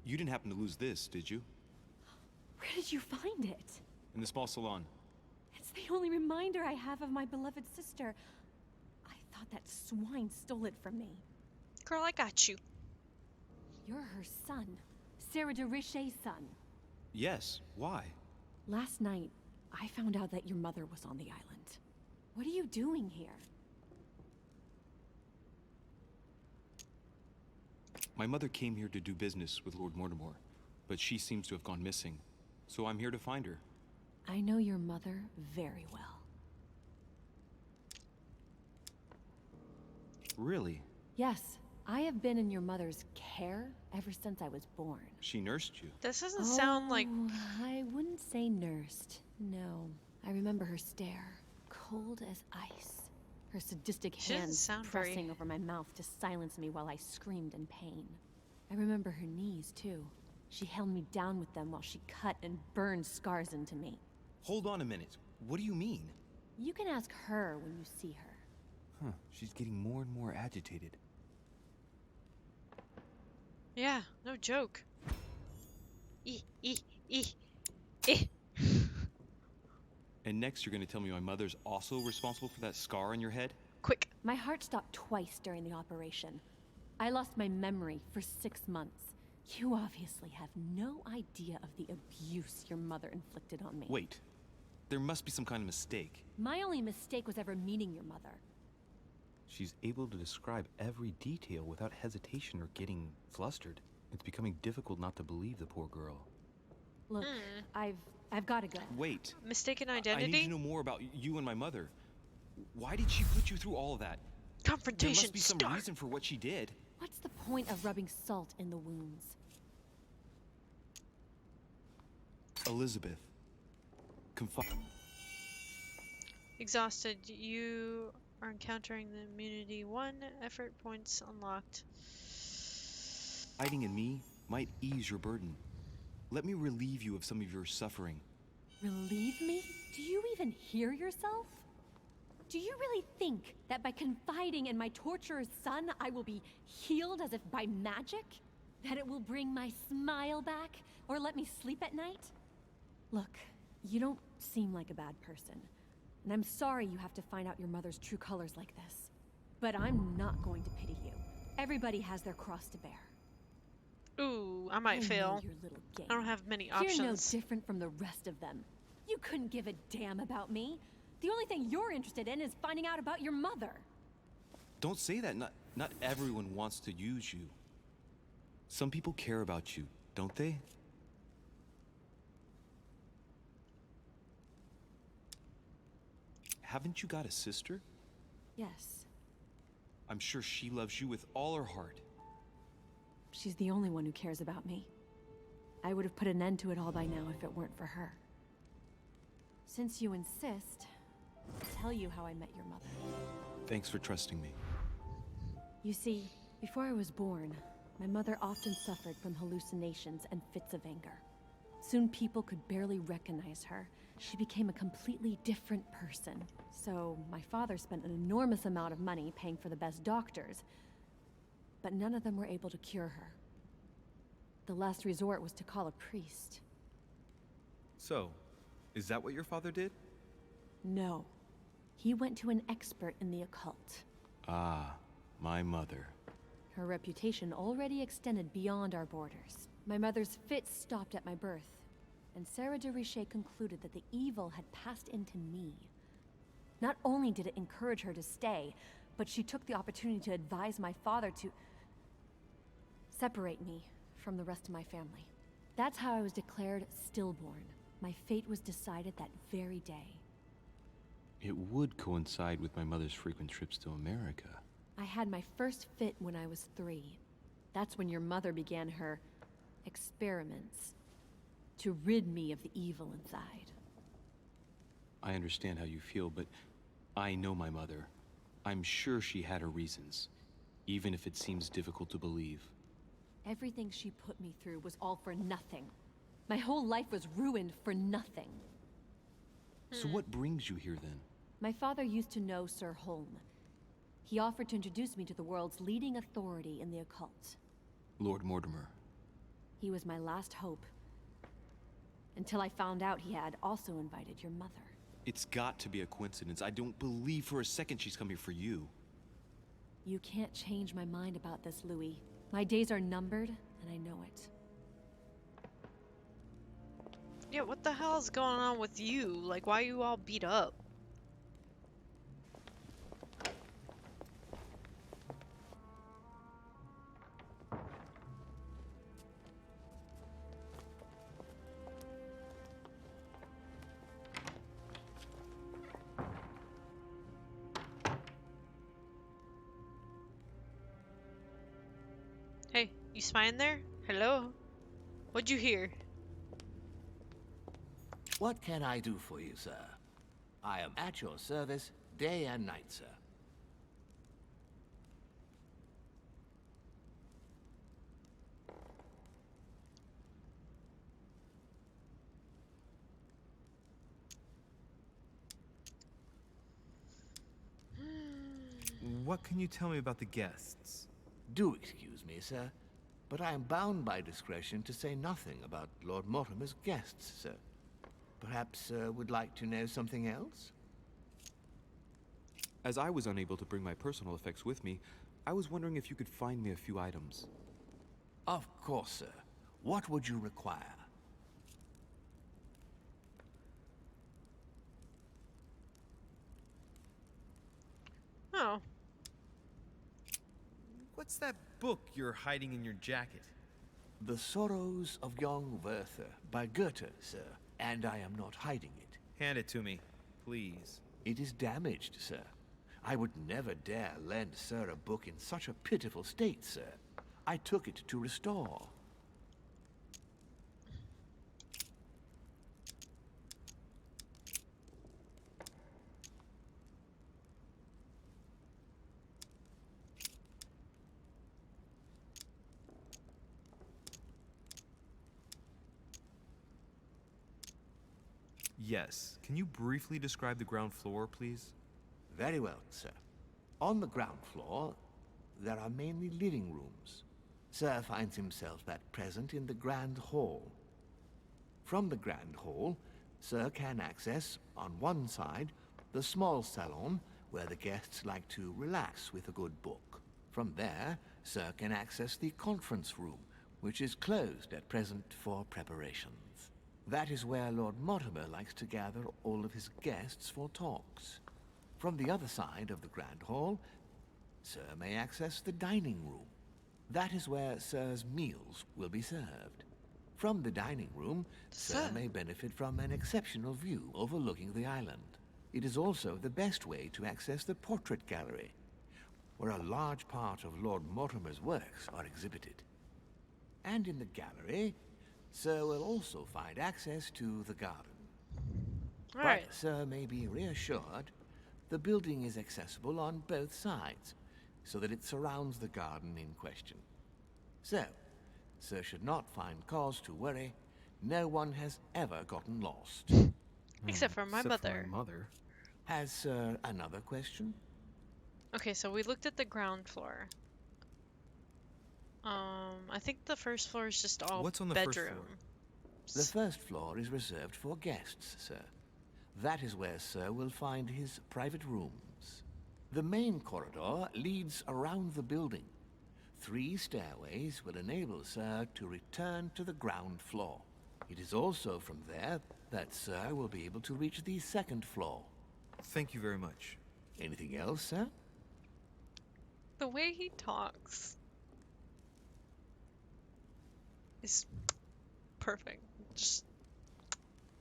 You didn't happen to lose this, did you? Where did you find it? In the small salon. It's the only reminder I have of my beloved sister. I thought that swine stole it from me. Girl, I got you. You're her son. Sarah de Richet's son. Yes, why? Last night, I found out that your mother was on the island. What are you doing here? My mother came here to do business with Lord Mortimer, but she seems to have gone missing. So I'm here to find her. I know your mother very well. Really? Yes, I have been in your mother's care ever since I was born. She nursed you. This doesn't sound like... I wouldn't say nursed. No. I remember her stare. Cold as ice. Her sadistic hands pressing over my mouth to silence me while I screamed in pain. I remember her knees, too. She held me down with them while she cut and burned scars into me. Hold on a minute. What do you mean? You can ask her when you see her. Huh. She's getting more and more agitated. Yeah, no joke. And next you're gonna tell me my mother's also responsible for that scar on your head? Quick. My heart stopped twice during the operation. I lost my memory for 6 months. You obviously have no idea of the abuse your mother inflicted on me. Wait. There must be some kind of mistake. My only mistake was ever meeting your mother. She's able to describe every detail without hesitation or getting flustered. It's becoming difficult not to believe the poor girl. Look, I've got to go. Wait. Mistaken I identity? need to know more about you and my mother. Why did she put you through all of that? Confrontation. There must be some reason for what she did. What's the point of rubbing salt in the wounds? Elizabeth. Exhausted. You are encountering the immunity 1. Effort points unlocked. Hiding in me might ease your burden. Let me relieve you of some of your suffering. Relieve me? Do you even hear yourself? Do you really think that by confiding in my torturer's son, I will be healed as if by magic? That it will bring my smile back, or let me sleep at night? Look, you don't seem like a bad person, and I'm sorry you have to find out your mother's true colors like this. But I'm not going to pity you. Everybody has their cross to bear. Ooh, I might fail. Your little game. I don't have many options. You're no different from the rest of them. You couldn't give a damn about me. The only thing you're interested in is finding out about your mother. Don't say that. Not everyone wants to use you. Some people care about you, don't they? Haven't you got a sister? Yes. I'm sure she loves you with all her heart. She's the only one who cares about me. I would have put an end to it all by now if it weren't for her. Since you insist, I'll tell you how I met your mother. Thanks for trusting me. You see, before I was born, my mother often suffered from hallucinations and fits of anger. Soon people could barely recognize her. She became a completely different person. So my father spent an enormous amount of money paying for the best doctors, but none of them were able to cure her. The last resort was to call a priest. So, is that what your father did? No. He went to an expert in the occult. Ah, my mother. Her reputation already extended beyond our borders. My mother's fits stopped at my birth, and Sarah de Richet concluded that the evil had passed into me. Not only did it encourage her to stay, but she took the opportunity to advise my father to separate me from the rest of my family. That's how I was declared stillborn. My fate was decided that very day. It would coincide with my mother's frequent trips to America. I had my first fit when I was 3. That's when your mother began her experiments to rid me of the evil inside. I understand how you feel, but I know my mother. I'm sure she had her reasons, even if it seems difficult to believe. Everything she put me through was all for nothing. My whole life was ruined for nothing. So what brings you here then? My father used to know Sir Holm. He offered to introduce me to the world's leading authority in the occult. Lord Mortimer. He was my last hope. Until I found out he had also invited your mother. It's got to be a coincidence. I don't believe for a second she's come here for you. You can't change my mind about this, Louis. My days are numbered, and I know it. Yeah, what the hell is going on with you? Like, why are you all beat up? Hey, you spying there? Hello? What'd you hear? What can I do for you, sir? I am at your service day and night, sir. What can you tell me about the guests? Do excuse me, sir, but I am bound by discretion to say nothing about Lord Mortimer's guests, sir. Perhaps would like to know something else? As I was unable to bring my personal effects with me, I was wondering if you could find me a few items. Of course, sir. What would you require? Oh. What's that book you're hiding in your jacket? The Sorrows of Young Werther by Goethe, sir. And I am not hiding it. Hand it to me, please. It is damaged, sir. I would never dare lend sir a book in such a pitiful state, sir. I took it to restore. Yes. Can you briefly describe the ground floor, please? Very well, sir. On the ground floor, there are mainly living rooms. Sir finds himself at present in the Grand Hall. From the Grand Hall, Sir can access, on one side, the small salon, where the guests like to relax with a good book. From there, Sir can access the conference room, which is closed at present for preparations. That is where Lord Mortimer likes to gather all of his guests for talks. From the other side of the Grand Hall, Sir may access the dining room. That is where Sir's meals will be served. From the dining room, Sir may benefit from an exceptional view overlooking the island. It is also the best way to access the portrait gallery, where a large part of Lord Mortimer's works are exhibited. And in the gallery, Sir will also find access to the garden. Right. But Sir may be reassured the building is accessible on both sides, so that it surrounds the garden in question. So, Sir should not find cause to worry. No one has ever gotten lost. Except for my mother. Has Sir another question? Okay, so we looked at the ground floor. I think the first floor is just all What's on the bedroom. first floor? The first floor is reserved for guests, sir. That is where Sir will find his private rooms. The main corridor leads around the building. 3 stairways will enable Sir to return to the ground floor. It is also from there that Sir will be able to reach the second floor. Thank you very much. Anything else, sir? The way he talks is perfect. Just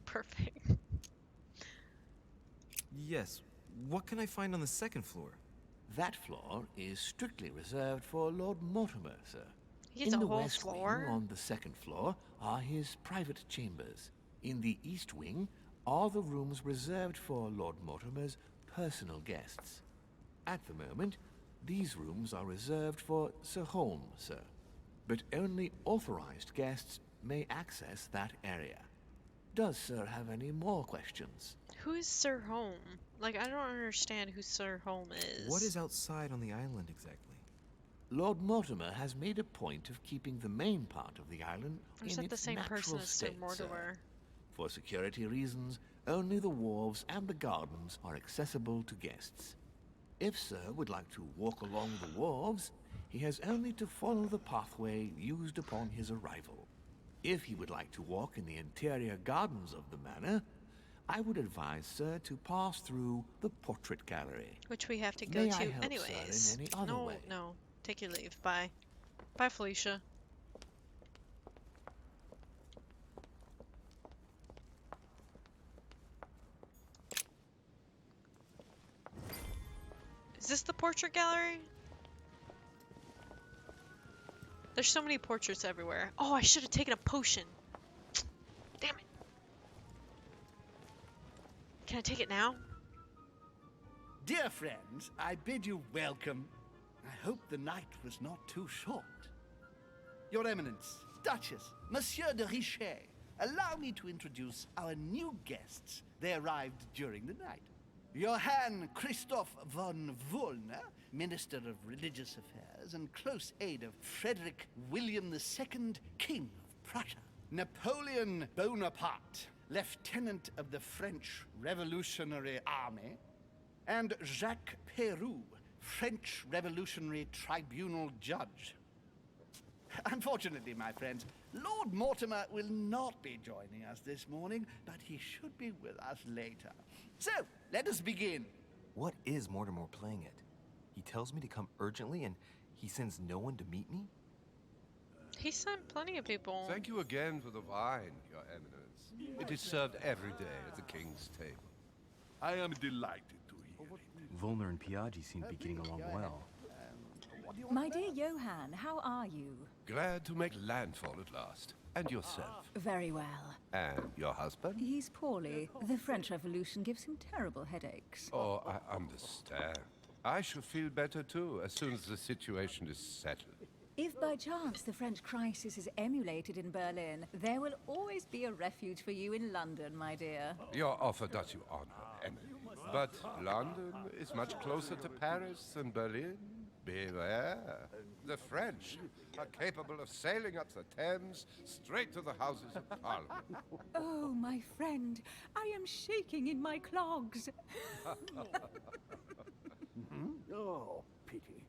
perfect. Yes. What can I find on the second floor? That floor is strictly reserved for Lord Mortimer, sir. He gets In a the whole west floor? wing on the second floor are his private chambers. In the east wing are the rooms reserved for Lord Mortimer's personal guests. At the moment, these rooms are reserved for Sir Holmes, sir. But only authorized guests may access that area. Does Sir have any more questions? Who is Sir Home? Like, I don't understand who Sir Home is. What is outside on the island exactly? Lord Mortimer has made a point of keeping the main part of the island Or is in that the its same person natural as Sir state, Mortimer? sir. For security reasons, only the wharves and the gardens are accessible to guests. If Sir would like to walk along the wharves, he has only to follow the pathway used upon his arrival. If he would like to walk in the interior gardens of the manor, I would advise Sir to pass through the portrait gallery. Which we have to go May to I help, anyways. Sir, in any other no, way? no. Take your leave. Bye. Bye, Felicia. Is this the portrait gallery? There's so many portraits everywhere. Oh, I should have taken a potion. Damn it. Can I take it now? Dear friends, I bid you welcome. I hope the night was not too short. Your Eminence, Duchess, Monsieur de Richet, allow me to introduce our new guests. They arrived during the night. Johann Christoph von Wollner, Minister of Religious Affairs and close aide of Frederick William II, King of Prussia. Napoleon Bonaparte, Lieutenant of the French Revolutionary Army. And Jacques Peroux, French Revolutionary Tribunal Judge. Unfortunately, my friends, Lord Mortimer will not be joining us this morning, but he should be with us later. So, let us begin. What is Mortimer playing at? He tells me to come urgently and he sends no one to meet me? He sent plenty of people. Thank you again for the wine, Your Eminence. It is served every day at the king's table. I am delighted to hear it. Volner and Piaggi seem to be getting along well. My dear Johann, how are you? Glad to make landfall at last. And yourself? Very well. And your husband? He's poorly. The French Revolution gives him terrible headaches. Oh, I understand. I shall feel better too, as soon as the situation is settled. If by chance the French crisis is emulated in Berlin, there will always be a refuge for you in London, my dear. Your offer does you honor, Emily. But London is much closer to Paris than Berlin. Beware. The French are capable of sailing up the Thames straight to the Houses of Parliament. Oh, my friend, I am shaking in my clogs. Oh, pity.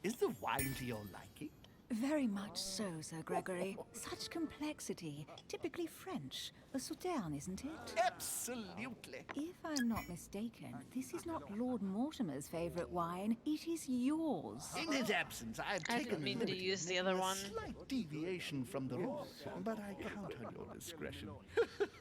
Is the wine to your liking? Very much so, Sir Gregory. Such complexity. Typically French. A Sauterne, isn't it? Absolutely. If I'm not mistaken, this is not Lord Mortimer's favorite wine. It is yours. In his absence, I have I taken didn't mean to liberty use the making other a one. slight deviation from the rules, but I count on your discretion.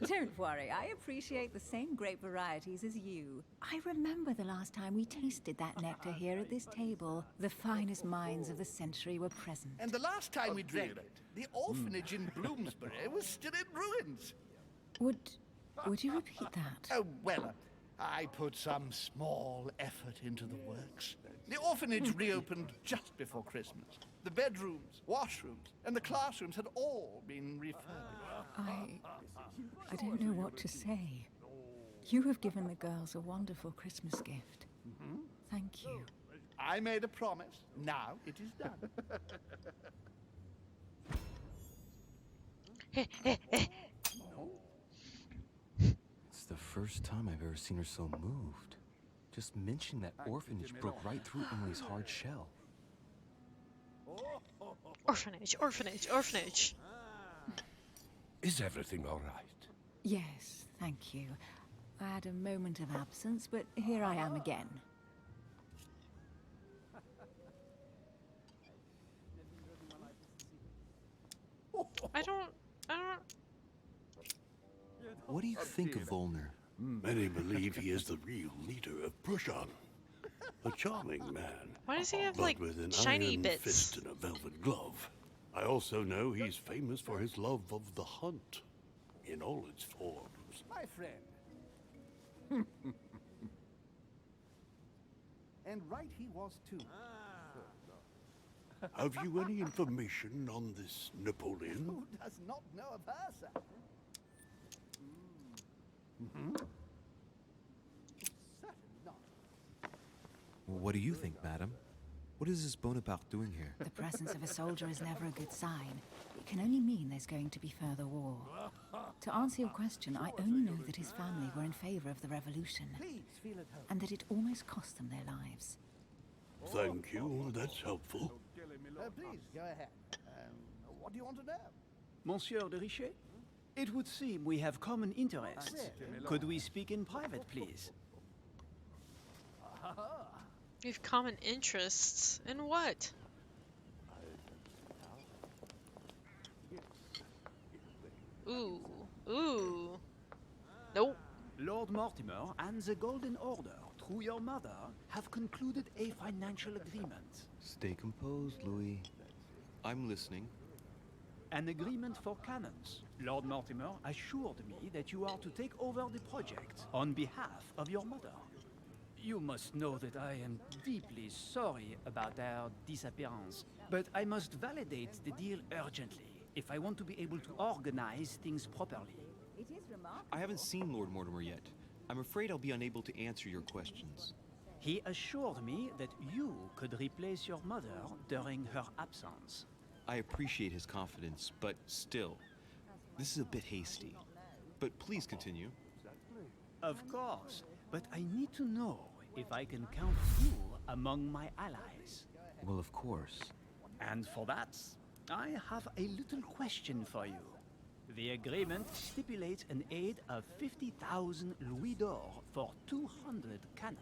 Don't worry, I appreciate the same grape varieties as you. I remember the last time we tasted that nectar here at this table. The finest minds of the century were present. And the last time we drank it, the orphanage in Bloomsbury was still in ruins. Would you repeat that? Oh, well, I put some small effort into the works. The orphanage reopened just before Christmas. The bedrooms, washrooms, and the classrooms had all been refurbished. I don't know what to say. You have given the girls a wonderful Christmas gift. Thank you. I made a promise. Now it is done. It's the first time I've ever seen her so moved. Just mentioning that orphanage broke right through Emily's hard shell. Orphanage, orphanage, orphanage. Is everything all right? Yes, thank you. I had a moment of absence, but here I am again. I don't. What do you think of Volner? Many believe he is the real leader of Prushan. A charming man. Why does he have, but like, with an shiny iron bits? fist and a velvet glove. I also know he's famous for his love of the hunt, in all its forms. My friend. And right he was too. Have you any information on this Napoleon? Who does not know of her, sir? Certainly not. What do you think, madam? What is this Bonaparte doing here? The presence of a soldier is never a good sign. It can only mean there's going to be further war. To answer your question, I only know that his family were in favor of the revolution, Please feel at home. and that it almost cost them their lives. Thank you, that's helpful. Please, go ahead. What do you want to know? Monsieur de Richet? It would seem we have common interests. Could we speak in private, please? We have common interests. In what? Ooh. Ooh. Nope. Lord Mortimer and the Golden Order, through your mother, have concluded a financial agreement. Stay composed, Louis. I'm listening. An agreement for cannons. Lord Mortimer assured me that you are to take over the project on behalf of your mother. You must know that I am deeply sorry about their disappearance, but I must validate the deal urgently if I want to be able to organize things properly. It is remarkable. I haven't seen Lord Mortimer yet. I'm afraid I'll be unable to answer your questions. He assured me that you could replace your mother during her absence. I appreciate his confidence, but still, this is a bit hasty. But please continue. Of course, but I need to know if I can count you among my allies. Well, of course. And for that, I have a little question for you. The agreement stipulates an aid of 50,000 louis d'or for 200 cannon.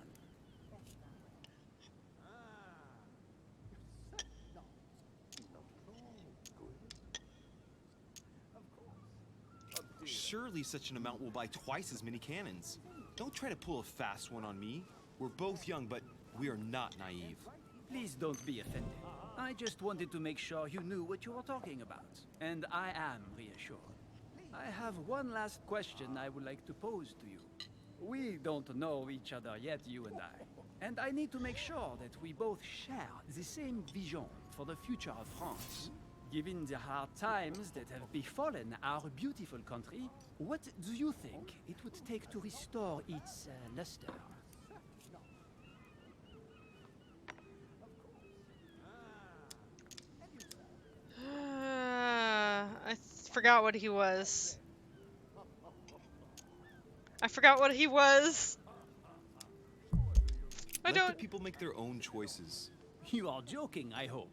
Surely such an amount will buy twice as many cannons. Don't try to pull a fast one on me. We're both young, but we are not naive. Please don't be offended. I just wanted to make sure you knew what you were talking about, and I am reassured. I have one last question I would like to pose to you. We don't know each other yet, you and I need to make sure that we both share the same vision for the future of France. Given the hard times that have befallen our beautiful country, what do you think it would take to restore its luster? I forgot what he was. I forgot what he was. Let the people make their own choices. You are joking, I hope.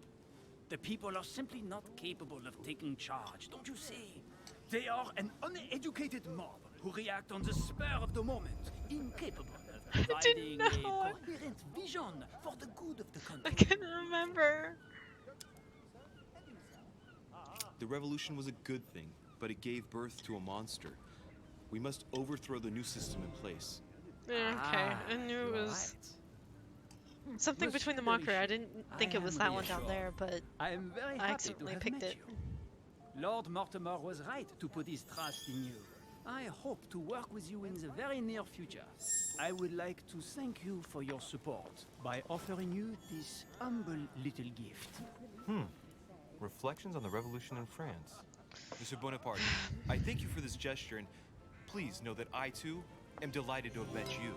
The people are simply not capable of taking charge, don't you see? They are an uneducated mob who react on the spur of the moment, incapable of providing a coherent vision for the good of the country. I couldn't remember. The revolution was a good thing, but it gave birth to a monster. We must overthrow the new system in place. Yeah, okay, I knew it was something between the Mockery. I didn't think it was that one down there, but I am very I happy accidentally to have picked met it. you. Lord Mortimer was right to put his trust in you. I hope to work with you in the very near future. I would like to thank you for your support by offering you this humble little gift. Reflections on the Revolution in France. Mr. Bonaparte, I thank you for this gesture, and please know that I, too, am delighted to have met you.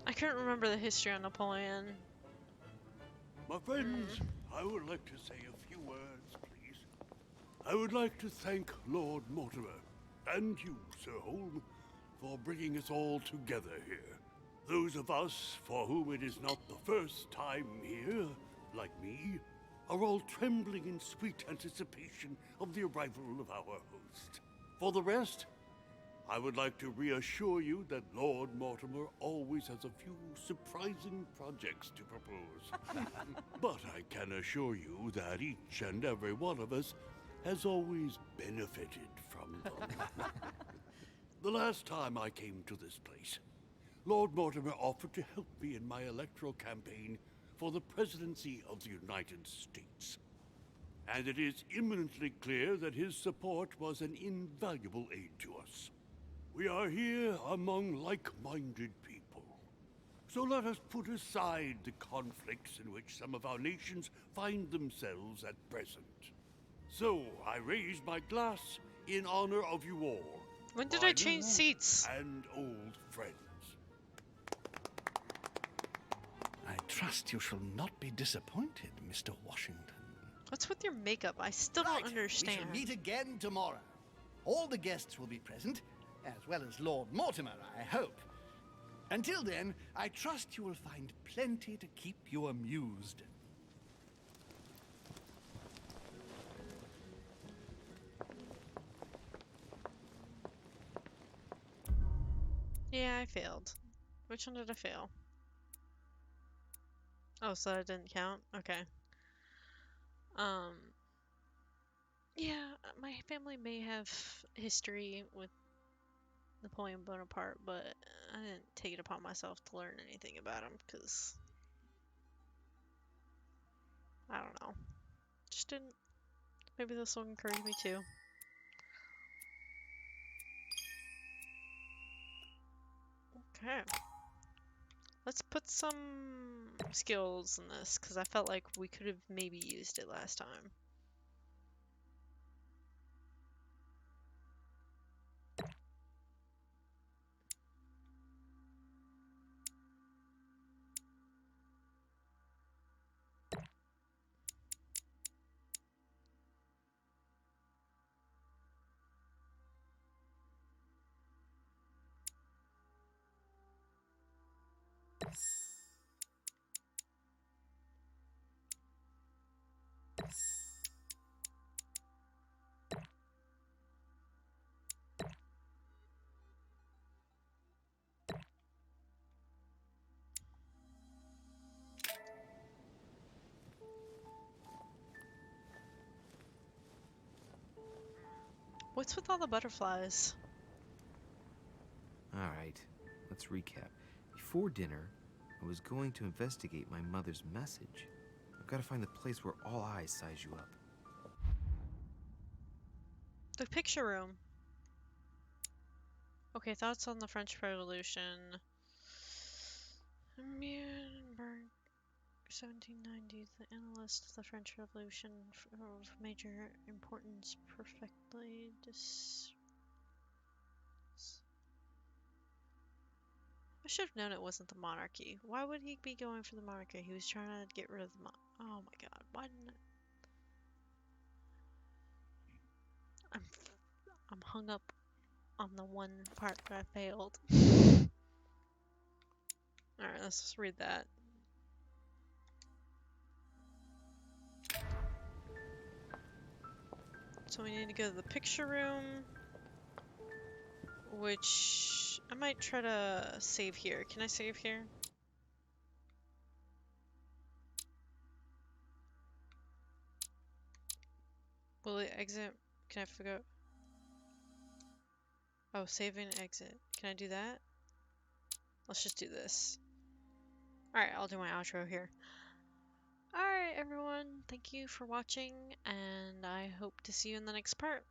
I couldn't remember the history on Napoleon. My friends, I would like to say a few words, please. I would like to thank Lord Mortimer, and you, Sir Holm, for bringing us all together here. Those of us for whom it is not the first time here, like me, are all trembling in sweet anticipation of the arrival of our host. For the rest, I would like to reassure you that Lord Mortimer always has a few surprising projects to propose. But I can assure you that each and every one of us has always benefited from them. The last time I came to this place, Lord Mortimer offered to help me in my electoral campaign for the presidency of the United States. And it is imminently clear that his support was an invaluable aid to us. We are here among like-minded people. So let us put aside the conflicts in which some of our nations find themselves at present. So I raise my glass in honor of you all. When did I change seats? And old friends. I trust you shall not be disappointed, Mr. Washington. What's with your makeup? I still don't understand. We shall meet again tomorrow. All the guests will be present, as well as Lord Mortimer, I hope. Until then, I trust you will find plenty to keep you amused. Yeah, I failed. Which one did I fail? Oh, so that didn't count? Okay. Yeah, my family may have history with Napoleon Bonaparte, but I didn't take it upon myself to learn anything about him, because I don't know. Just didn't. Maybe this will encourage me too. Okay. Let's put some skills in this, because I felt like we could have maybe used it last time. What's with all the butterflies? Alright, let's recap. Before dinner, I was going to investigate my mother's message. I've got to find the place where all eyes size you up. The picture room. Okay, thoughts on the French Revolution. 1790s, the analyst of the French Revolution of major importance perfectly I should have known it wasn't the monarchy. Why would he be going for the monarchy? He was trying to get rid of the oh my god, why didn't I'm hung up on the one part that I failed. Alright, let's just read that. So we need to go to the picture room, which I might try to save here. Can I save here? Will it exit? Can I figure out? Oh, save and exit. Can I do that? Let's just do this. Alright, I'll do my outro here. Alright, everyone. Thank you for watching, and I hope to see you in the next part.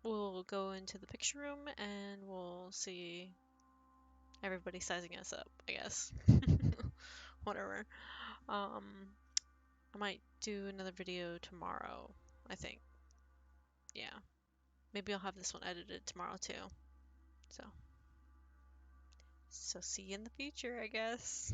We'll go into the picture room, and we'll see everybody sizing us up, I guess. Whatever. I might do another video tomorrow, I think. Yeah. Maybe I'll have this one edited tomorrow, too. So see you in the future, I guess.